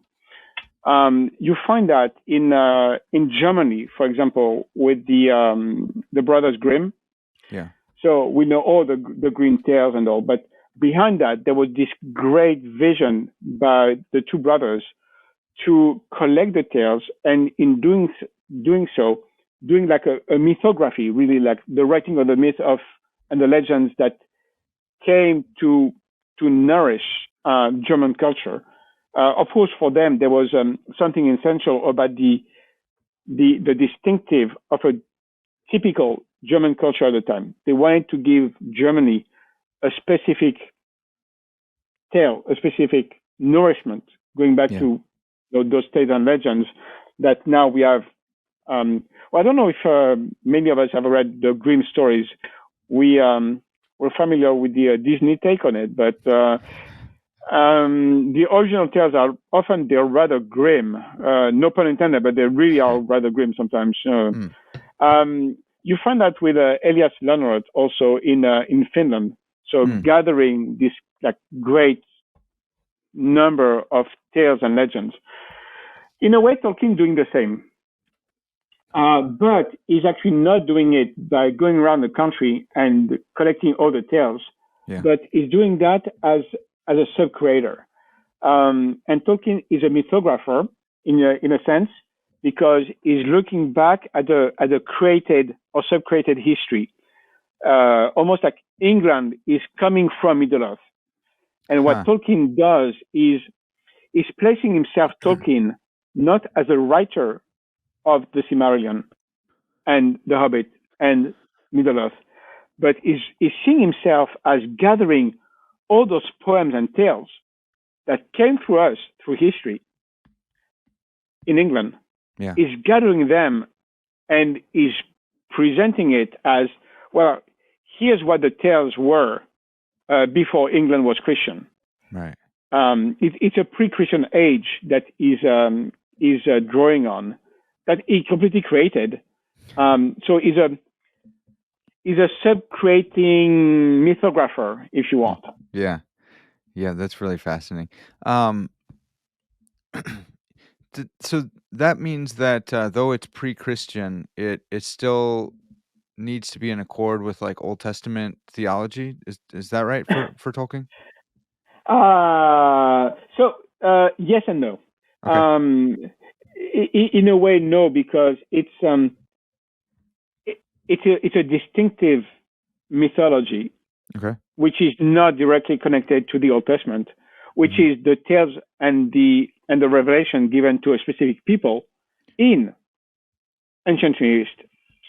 You find that in Germany, for example, with the Brothers Grimm. yeah, So we know all the Green Tales and all, but behind that there was this great vision by the two brothers to collect the tales, and in doing so, doing like a mythography, really like the writing of the myth of and the legends that came to nourish German culture. Of course, for them there was something essential about the distinctive of a typical German culture at the time. They wanted to give Germany a specific tale, a specific nourishment, going back yeah. to those tales and legends that now we have. Well, I don't know if many of us have read the Grimm stories. We're familiar with the Disney take on it, but the original tales are often they're rather grim. No pun intended, but they really are rather grim sometimes. Mm, You find that with Elias Lönnrot also in Finland. So mm, gathering this like great number of tales and legends. In a way, Tolkien doing the same, but he's actually not doing it by going around the country and collecting all the tales, yeah, but he's doing that as a sub creator. And Tolkien is a mythographer in a sense because he's looking back at a created or sub created history, almost like England is coming from Middle Earth. And what huh, Tolkien does is placing himself, Tolkien, not as a writer of the Silmarillion and the Hobbit and Middle Earth, but is seeing himself as gathering all those poems and tales that came through us through history in England, yeah, is gathering them and is presenting it as well. Here's what the tales were before England was Christian. right, It's a pre-Christian age that is drawing on that he completely created. So he's a sub-creating mythographer, if you mm, want. yeah, yeah. That's really fascinating. Um, so that means that though it's pre-Christian, it still needs to be in accord with like Old Testament theology. Is that right for Tolkien? So yes and no. Okay. In a way, no, because it's a distinctive mythology Okay. which is not directly connected to the Old Testament, which Mhm. is the tales and the revelation given to a specific people in ancient Near East.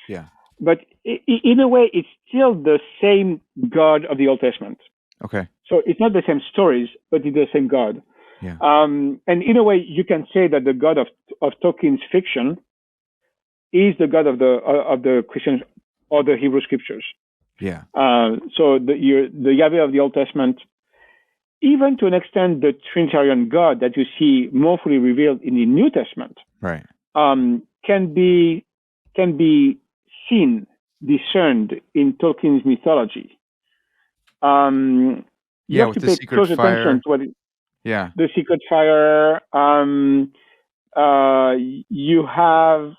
Yeah. But in a way, it's still the same God of the Old Testament. Okay. So it's not the same stories, but it's the same God. Yeah. And in a way, you can say that the God of Tolkien's fiction is the God of the Christian or the Hebrew scriptures. Yeah. So the Yahweh of the Old Testament, even to an extent, the Trinitarian God that you see more fully revealed in the New Testament, Right. can be seen, discerned in Tolkien's mythology. You Yeah, have with to the pay secret close attention fire. to what Yeah. the Secret Fire. You have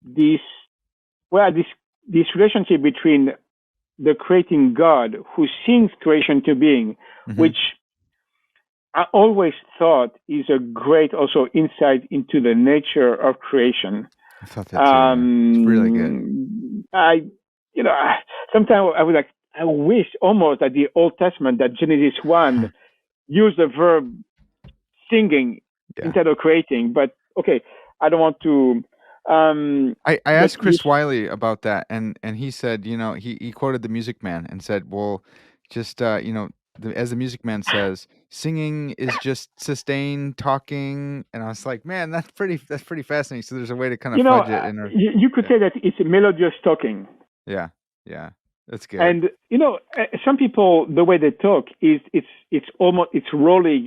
this this relationship between the creating God who sings creation to being, Mhm. which I always thought is a great also insight into the nature of creation. I thought that too, yeah. It's really good. I, you know, sometimes I would like, I wish almost that the Old Testament, that Genesis 1, used the verb singing Yeah. instead of creating. But okay, I don't want to. I But asked Chris Wiley about that, and he said, he quoted the Music Man and said, "Well, just, as the Music Man says, singing is just sustained talking," and I was like, "Man, that's pretty fascinating." So there's a way to kinda fudge it in our you could yeah. say that it's a melodious talking. Yeah. Yeah. That's good. And some people, the way they talk is it's almost it's rolling.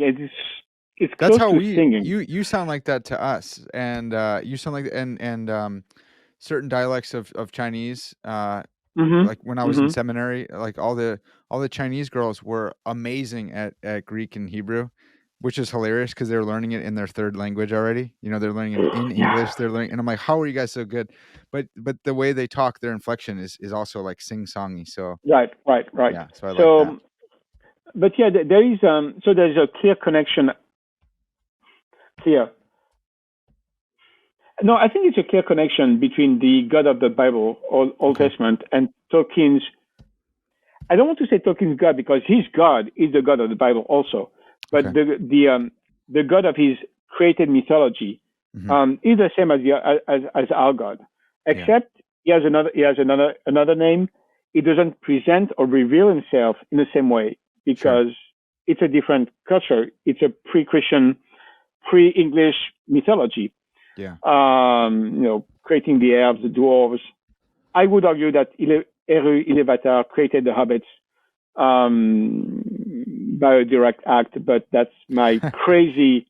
It's That's close how to we singing. you sound like that to us, and, you sound like and certain dialects of Chinese, Mhm. like when I was in Mhm. seminary, like all the Chinese girls were amazing at Greek and Hebrew, which is hilarious because they were learning it in their third language already. They're learning in Yeah. English. They're learning, and I'm like, how are you guys so good? But the way they talk, their inflection is also like sing songy. So Right. Right. Right. yeah, so I like that. So, but yeah, there is so there's a clear connection. Clear. No, I think it's a clear connection between the God of the Bible, Old Okay. Testament, and Tolkien's. I don't want to say Tolkien's God because his God is the God of the Bible also, but Okay. the God of his created mythology Hmm. is the same as our God, Yeah. except he has another name. He doesn't present or reveal himself in the same way Sure. because it's a different culture. It's a pre-Christian, pre-English mythology. Yeah. Creating the elves, the dwarves. I would argue that Eru Iluvatar created the hobbits by a direct act, but that's my crazy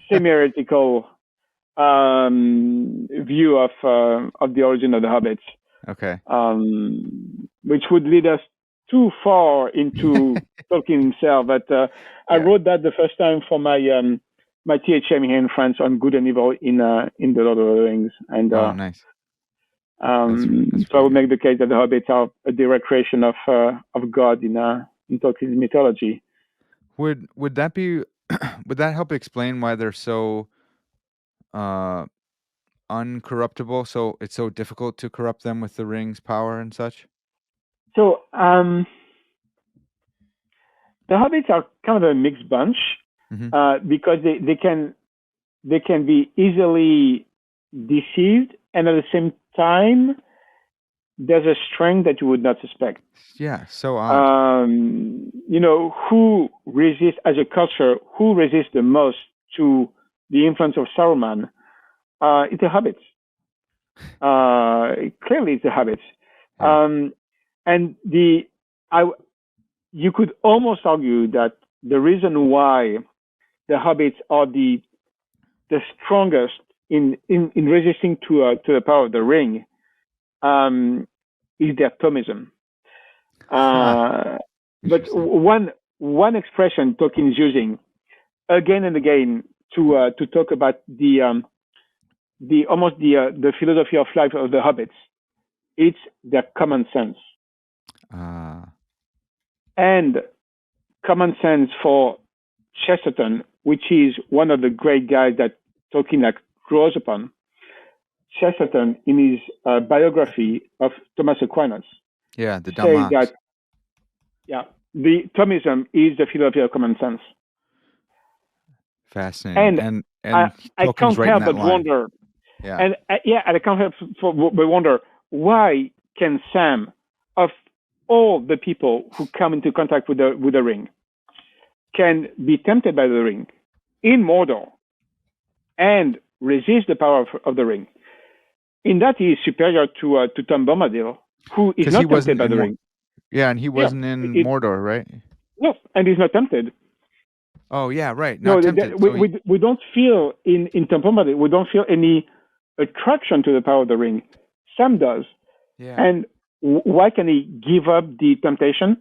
semi-heretical view of the origin of the hobbits, Okay. which would lead us too far into Tolkien himself. But I Yeah. wrote that the first time for my THM here in France on good and evil in the Lord of the Rings, and Oh, nice. That's so I really would good. make the case that the hobbits are a direct creation of God in Tolkien's mythology. Would that be would that help explain why they're so uh uncorruptible? So it's so difficult to corrupt them with the ring's power and such? So the hobbits are kind of a mixed bunch Mhm. because they can be easily deceived, and at the same time, there's a strength that you would not suspect. Yeah, so odd. Who resists as a culture? Who resists the most to the influence of Saruman? It's the hobbits. Clearly, it's the hobbits. Yeah. And I, you could almost argue that the reason why the hobbits are the strongest in resisting to the power of the ring is their Thomism. Huh. Uh, but Interesting. one expression Tolkien is using again and again to talk about the almost the philosophy of life of the hobbits, it's their common sense Ah, and common sense for Chesterton, which is one of the great guys that Tolkien draws upon. Chesterton, in his biography of Thomas Aquinas, Yeah, the dumb say that ox. the Thomism is the philosophy of common sense. Fascinating. And And I Tolkien's can't right in help that but line. wonder, Yeah. and I can't help but wonder, why can Sam, of all the people who come into contact with the ring, can be tempted by the ring in Mordor and resist the power of the ring? In that, he is superior to Tom Bombadil, who is Because he not tempted wasn't by in the ring. yeah, and he Yeah, wasn't in Mordor, right? no, and he's not tempted. Oh yeah, right. No, Not tempted. So he we don't feel in Tom Bombadil, we don't feel any attraction to the power of the ring. Sam does. yeah. And why can he give up the temptation?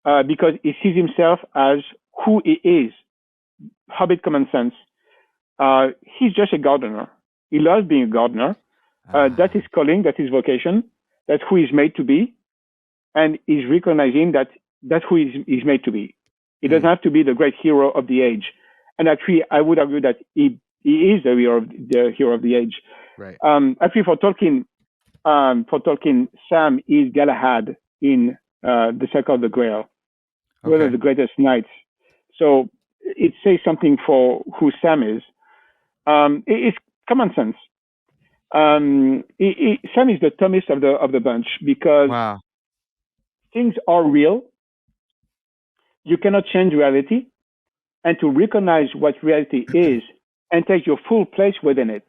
Because he sees himself as who he is. Hobbit common sense. He's just a gardener. He loves being a gardener. That is calling, that is vocation. That's who he's made to be. And he's recognizing that that's who he's made to be. He doesn't have to be the great hero of the age. And actually, I would argue that he is the hero of the age. Right. Actually, for Tolkien, Sam is Galahad in the Circle of the Grail, one of the greatest knights. So it says something for who Sam is. It's common sense. Sam is the Thomist of the bunch, because Wow. things are real. You cannot change reality, and to recognize what reality is and take your full place within it.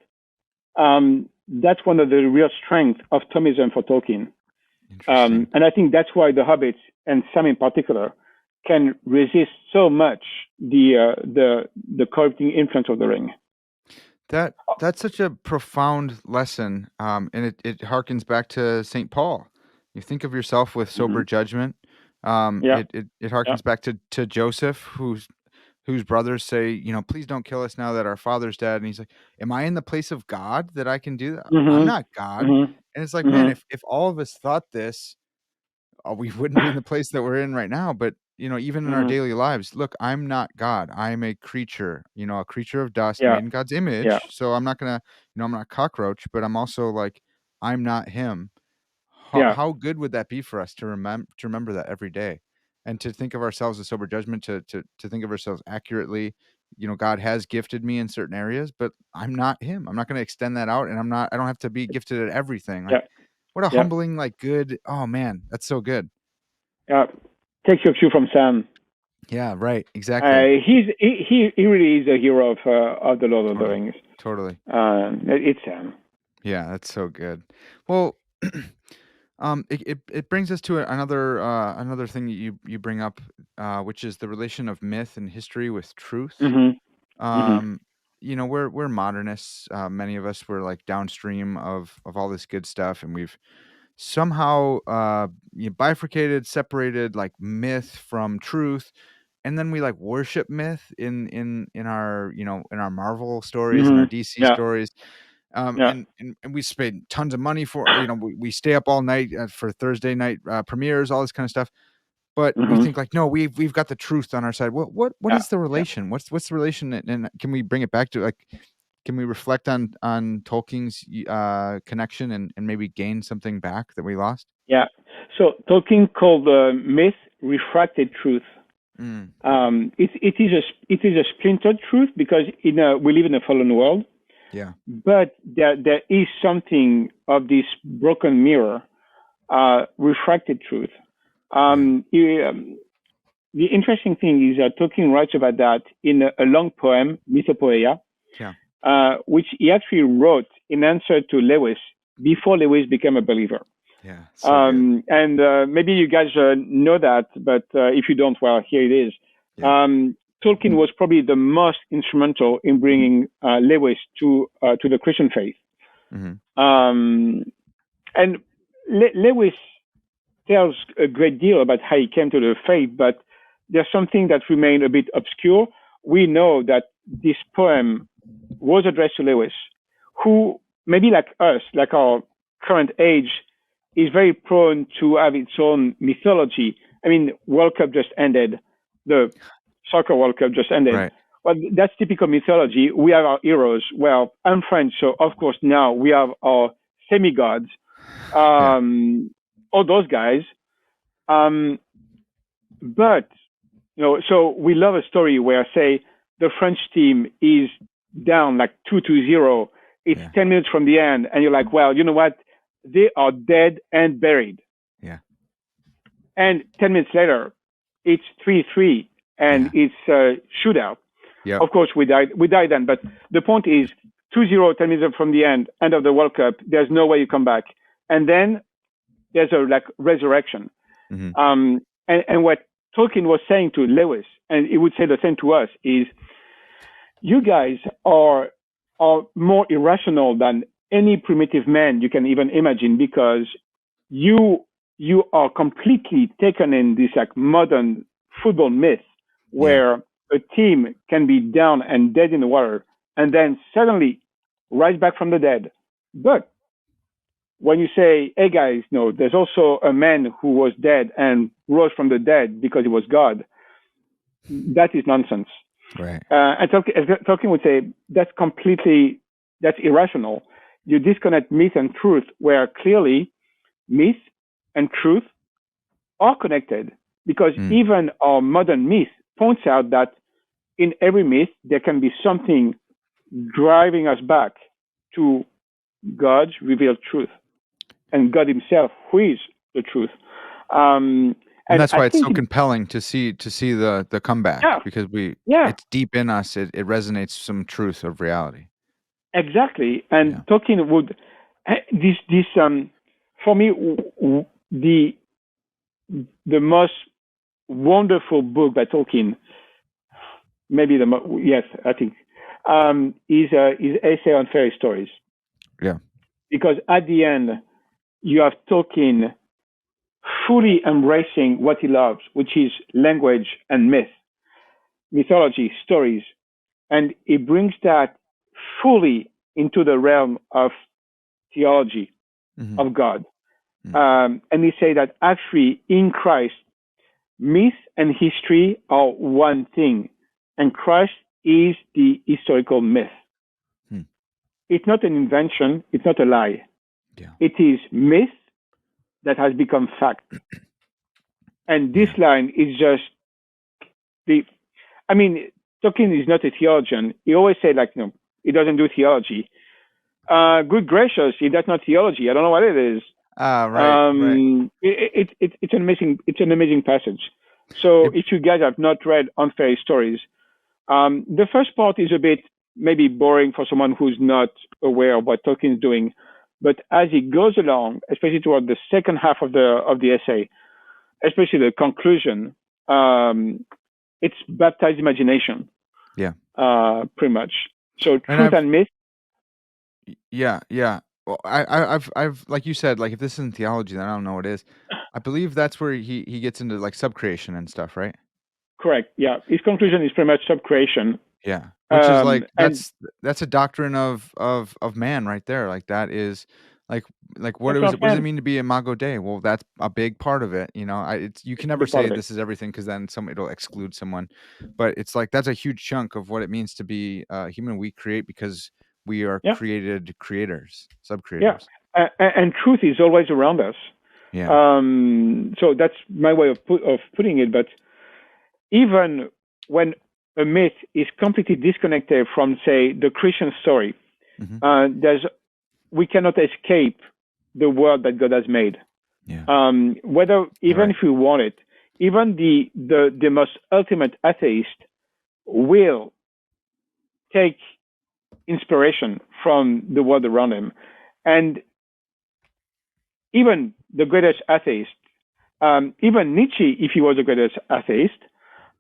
That's one of the real strengths of Thomism for Tolkien. Interesting. And I think that's why the Hobbits, and Sam in particular, can resist so much the corrupting influence of the ring. That's such a profound lesson, and it harkens back to Saint Paul. You think of yourself with sober judgment. Yeah, It yeah, harkens back to Joseph, whose brothers say, please don't kill us now that our father's dead. And he's like, am I in the place of God that I can do that? I'm mm-hmm, not God. mm-hmm, And it's like, man, mm-hmm. if all of us thought this, we wouldn't be in the place that we're in right now. But even in our Mm-hmm. daily lives, look, I'm not God. I'm a creature, a creature of dust Yeah, made in God's yeah, image. So I'm not gonna, I'm not a cockroach, but I'm also like, I'm not him. yeah, How good would that be for us to remember that every day, and to think of ourselves as sober judgment, to think of ourselves accurately. God has gifted me in certain areas, but I'm not him. I'm not going to extend that out, and I don't have to be gifted at everything. yeah, Like, what a yeah, humbling, like, good. Oh man, that's so good. yeah. Take your cue from Sam. Yeah, right. Exactly. He really is a hero of the Lord of the Totally. Rings. Totally. It's Sam. Yeah, that's so good. Well, it brings us to another thing that you bring up, which is the relation of myth and history with truth. Mm-hmm. Mm-hmm. Um, we're modernists. Many of us were like downstream of all this good stuff, and we've somehow bifurcated, separated like myth from truth, and then we like worship myth in our in our Marvel stories and our Mm-hmm. DC Yeah, stories. yeah, And we spend tons of money for we stay up all night for Thursday night premieres, all this kind of stuff. But we mm-hmm. think like, no, we've got the truth on our side. What Yeah, is the yeah. relation? What's the relation? And can we bring it back to like, can we reflect on Tolkien's connection and maybe gain something back that we lost? Yeah. So Tolkien called myth refracted truth. Mm, It is a splintered truth, because we live in a fallen world, yeah, but there is something of this broken mirror, refracted truth. yeah, The interesting thing is that Tolkien writes about that in a long poem, Mythopoeia, yeah, which he actually wrote in answer to Lewis before Lewis became a believer. yeah. So good. And maybe you guys know that, but if you don't, well, here it is. Yeah. Tolkien was probably the most instrumental in bringing Lewis to the Christian faith. Hmm. And Lewis tells a great deal about how he came to the faith, but there's something that remained a bit obscure. We know that this poem was addressed to Lewis, who, maybe like us, like our current age, is very prone to have its own mythology. I mean, World Cup just ended. The soccer World Cup just ended. Right. Well, that's typical mythology. We have our heroes. Well, I'm French, so of course now we have our semi-gods, Yeah. all those guys. Um, but so we love a story where, say, the French team is down like 2-0. It's Yeah. 10 minutes from the end, and you're like, well, you know what? They are dead and buried. Yeah. And 10 minutes later, it's 3-3, and Yeah. it's a shootout. Yep. Of course, we died then. But the point is, 2-0, 10 minutes from the end of the World Cup, there's no way you come back. And then there's a like resurrection. Mm-hmm. And what Tolkien was saying to Lewis, and he would say the same to us, is you guys are more irrational than any primitive man you can even imagine, because you are completely taken in this like modern football myth Yeah. where a team can be down and dead in the water and then suddenly rise back from the dead. But when you say, hey guys, no, there's also a man who was dead and rose from the dead because he was God, that is nonsense. Right. And Tolkien would say that's irrational. You disconnect myth and truth, where clearly myth and truth are connected, because Mm. even our modern myth points out that in every myth there can be something driving us back to God's revealed truth and God Himself, who is the truth. And And that's I why it's think, so compelling to see the comeback, yeah, because yeah, it's deep in us. It resonates some truth of reality. exactly. Yeah. And Tolkien would this for me the most wonderful book by Tolkien, maybe yes, I think, is his essay on fairy stories. Yeah. Because at the end, you have Tolkien fully embracing what he loves, which is language and myth, mythology, stories, and he brings that fully into the realm of theology Mm-hmm. of God. Mm. And he say that actually in Christ, myth and history are one thing, and Christ is the historical myth. Mm. It's not an invention, it's not a lie. Yeah. It is myth that has become fact. And this Yeah. line is just the, I mean, Tolkien is not a theologian. He always say like, no, he doesn't do theology. Good gracious, that's not theology. I don't know what it is. Ah, right. Right. It's an amazing passage. So It, if you guys have not read On Fairy Stories, the first part is a bit maybe boring for someone who's not aware of what Tolkien's doing, but as he goes along, especially toward the second half of the essay, especially the conclusion, it's baptized imagination, yeah. pretty much. So And truth and myth, yeah, yeah. Well, I've like you said, like if this isn't theology, then I don't know what is. I believe that's where he gets into like subcreation and stuff, right? correct? Yeah, his conclusion is pretty much subcreation, Yeah. Which is like and that's a doctrine of man right there. Like that is like that's not what does it man. mean to be Imago Dei? Well, that's a big part of it. It's you can It's a never big part say of it. this is everything because then it'll exclude someone. But it's like that's a huge chunk of what it means to be human. We create because we are Yeah, created creators, sub yeah, creators. and truth is always around us. Yeah. So that's my way of putting it. But even when a myth is completely disconnected from, say, the Christian story, Hmm. there's we cannot escape the world that God has made. Yeah. Whether even Right. if we want it, even the most ultimate atheist will take inspiration from the world around him, and even the greatest atheist, even Nietzsche, if he was the greatest atheist,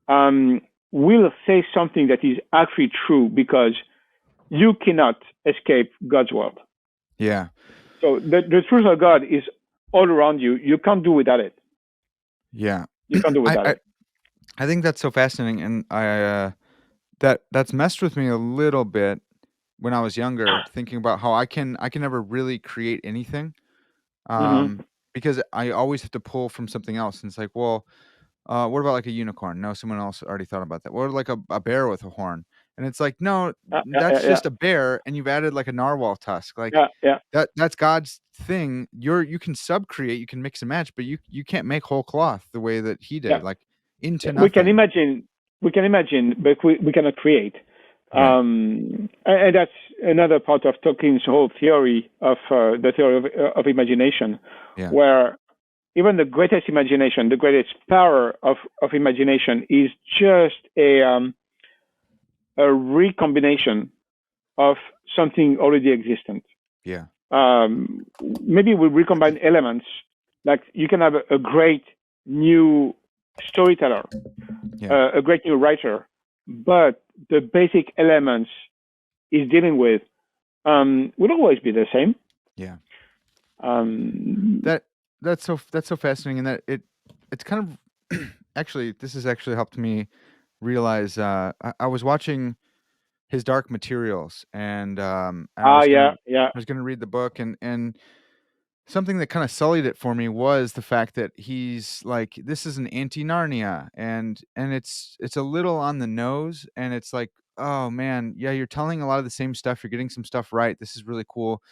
um, will say something that is actually true, because you cannot escape God's world. Yeah. So the truth of God is all around you. You can't do without it. Yeah. You can't do I, without I it. I think that's so fascinating, and that's messed with me a little bit when I was younger, thinking about how I can never really create anything, Hmm. because I always have to pull from something else. And it's like, well, what about like a unicorn? No, someone else already thought about that. What like a bear with a horn? And it's like, no, that's Yeah. just a bear, and you've added like a narwhal tusk. Like Yeah. that's God's thing. You can subcreate, you can mix and match, but you can't make whole cloth the way that he Yeah. did, like into We can nothing. imagine, but we cannot create. Right. And that's another part of Tolkien's whole theory of the theory of imagination, Yeah. where even the greatest imagination, the greatest power of imagination is just a recombination of something already existent. Yeah. Maybe we recombine elements. Like you can have a great new storyteller, Yeah. a great new writer, but the basic elements he's dealing with would always be the same. Yeah. Um, That that's so fascinating, and that it's kind of actually, this has actually helped me realize. I was watching his Dark Materials, and yeah, yeah. I was gonna read the book, and something that kind of sullied it for me was the fact that he's like, this is an anti-Narnia, and it's a little on the nose, and it's like, oh man, yeah, you're telling a lot of the same stuff, you're getting some stuff right. This is really cool,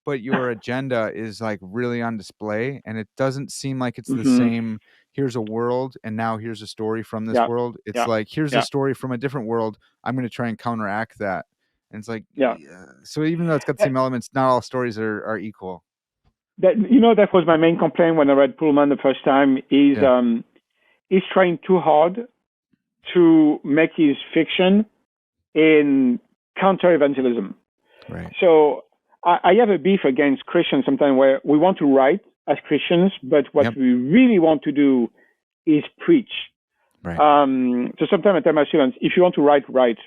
but your agenda is like really on display, and it doesn't seem like it's the Hmm. same. Here's a world, and now here's a story from this Yeah, world. It's yeah, like, here's a yeah, story from a different world. I'm going to try and counteract that. And it's like, yeah. yeah. So even though it's got the same elements, not all stories are equal. That was my main complaint when I read Pullman the first time. Is Yeah. he's trying too hard to make his fiction in counter evangelism. Right. So I have a beef against Christians sometimes where we want to write as Christians, but what Yep. we really want to do is preach. Right. So sometimes I tell my students, if you want to write, write.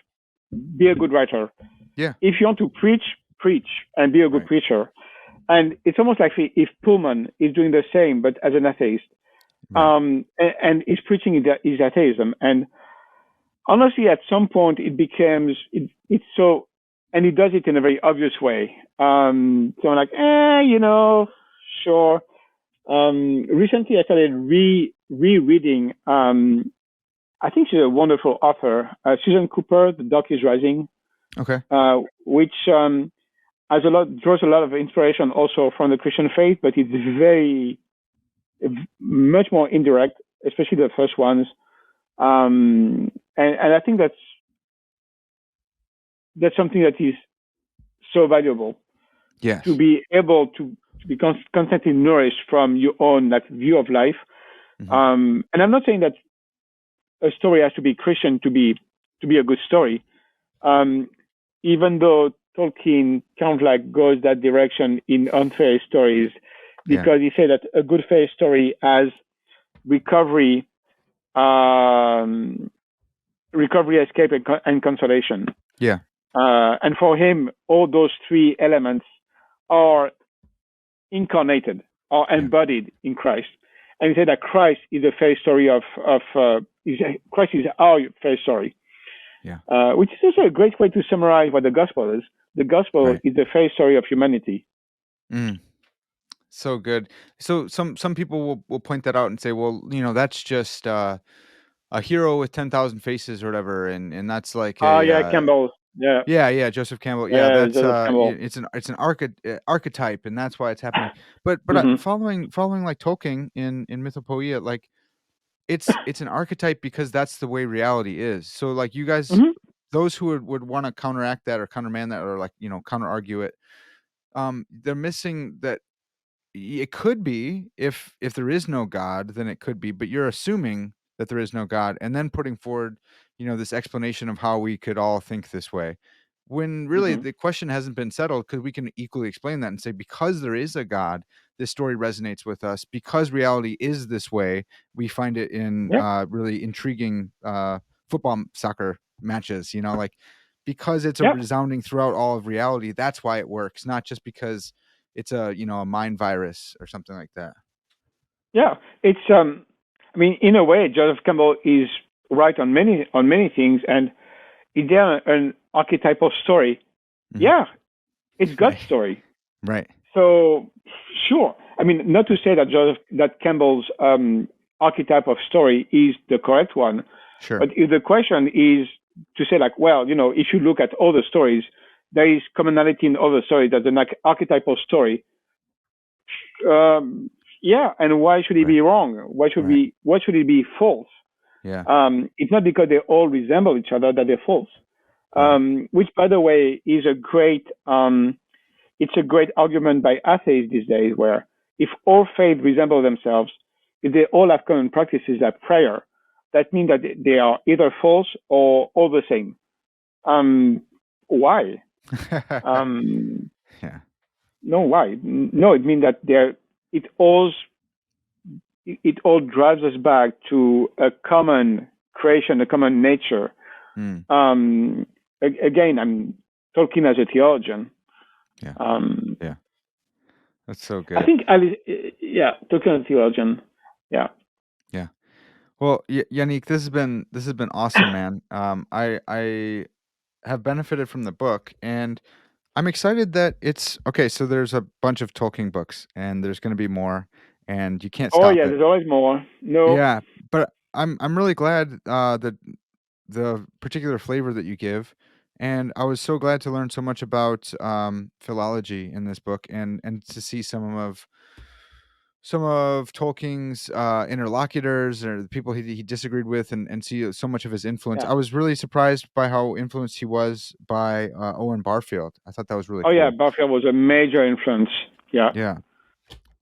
Be a good writer. Yeah. If you want to preach, preach, and be a good Right. preacher. And it's almost like if Pullman is doing the same, but as an atheist, Right. and is preaching his atheism. And honestly, at some point, it becomes it's so, and he does it in a very obvious way. So I'm like, sure. Recently, I started rereading. I think she's a wonderful author, Susan Cooper. The Dark is Rising, Okay. which draws a lot of inspiration also from the Christian faith, but it's very much more indirect, especially the first ones. And I think that's something that is so valuable Yes. to be able to be constantly nourished from your own like view of life. Mm-hmm. And I'm not saying that a story has to be Christian to be a good story. Even though Tolkien kind of like goes that direction in unfair stories, Yeah. because he said that a good fair story has recovery, escape, and consolation. Yeah. And for him, all those three elements are incarnated or Yeah. embodied in Christ. And he said that Christ is a fair story Christ is our fair story. Yeah. Which is also a great way to summarize what the gospel is. The gospel Right. is the fair story of humanity. Mm. So good. So some people will point that out and say, well, that's just a hero with 10,000 faces or whatever, and that's like a Yeah, Campbell. Yeah, yeah, Joseph Campbell. Yeah, yeah, that's Joseph Campbell. it's an archetype, and that's why it's happening. But Mm-hmm. following like Tolkien in Mythopoeia, like it's an archetype because that's the way reality is. So like you guys, Mm-hmm. those who would want to counteract that or countermand that or like counter argue it, they're missing that. It could be, if there is no God, then it could be, but you're assuming that there is no God and then putting forward, this explanation of how we could all think this way. When really Mm-hmm. the question hasn't been settled, because we can equally explain that and say, because there is a God, this story resonates with us. Because reality is this way, we find it in Yeah, really intriguing football, soccer matches, like because it's a yeah, resounding throughout all of reality. That's why it works, not just because it's a mind virus or something like that. yeah. It's I mean, in a way, Joseph Campbell is right on many things. And is there an archetypal story? Mhm. Yeah, it's God's Right. story. Right. So sure. I mean, not to say that Campbell's archetype of story is the correct one, Sure. but if the question is, to say like, well, if you look at all the stories, there is commonality in all the stories. That's an archetypal story. Um, yeah, and why should it Right. be wrong? Right. Why should it be false? Yeah. It's not because they all resemble each other that they're false. Right. Which, by the way, is a great it's a great argument by atheists these days, where if all faiths resemble themselves, if they all have common practices like prayer, that means that they are either false or all the same. Why? Um, Yeah. no, why? No, it means that it all it all drives us back to a common creation, a common nature. Mm. Um, Again, I'm Tolkien as a theologian. Yeah. Um, Yeah. That's so I good. think, yeah, Tolkien as a theologian. Yeah. Yeah. Well, Yannick, this has been awesome, man. I have benefited from the book, and I'm excited that it's okay. So there's a bunch of Tolkien books, and there's going to be more, and you can't Oh stop yeah, it. there's always more. No. Yeah, but I'm really glad that the particular flavor that you give, and I was so glad to learn so much about philology in this book, and to see some of Tolkien's interlocutors or the people he disagreed with, and see so much of his influence. Yeah. I was really surprised by how influenced he was by Owen Barfield. I thought that was really Oh yeah, cool. Barfield was a major influence. Yeah. Yeah.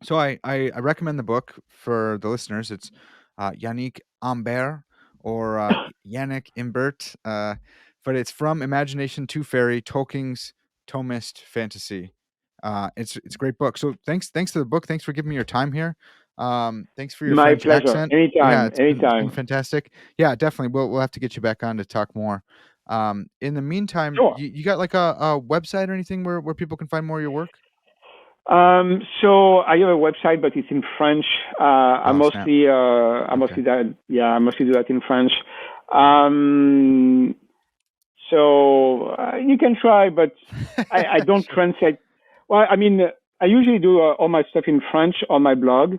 So I recommend the book for the listeners. It's Yannick Imbert or Yannick Imbert, but it's From Imagination to Fairy: Tolkien's Thomist Fantasy. It's a great book. So thanks to the book. Thanks for giving me your time here. Thanks for your My French pleasure. accent. Yeah, Anytime. it's been Anytime. fantastic. Yeah, definitely. We'll have to get you back on to talk more. In the meantime, Sure. you got like a website or anything where people can find more of your work? So I have a website, but it's in French. Oh snap. I Okay. mostly that, yeah, I mostly do that in French. Um, so you can try, but I don't Sure. translate. Well, I mean, I usually do all my stuff in French on my blog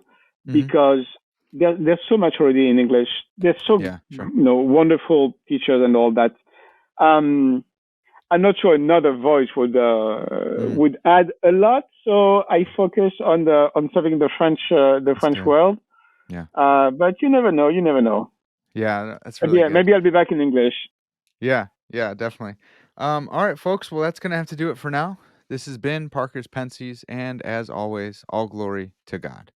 Mhm. because there's so much already in English. There's so Yeah, sure. wonderful teachers and all that. Um, I'm not sure another voice Mm, would add a lot, so I focus on serving the that's French good. world. Yeah. But you never know. You never know. Yeah, that's Maybe really good. maybe I'll be back in English. Yeah, yeah, definitely. All right, folks. Well, that's gonna have to do it for now. This has been Parker's Pensées, and as always, all glory to God.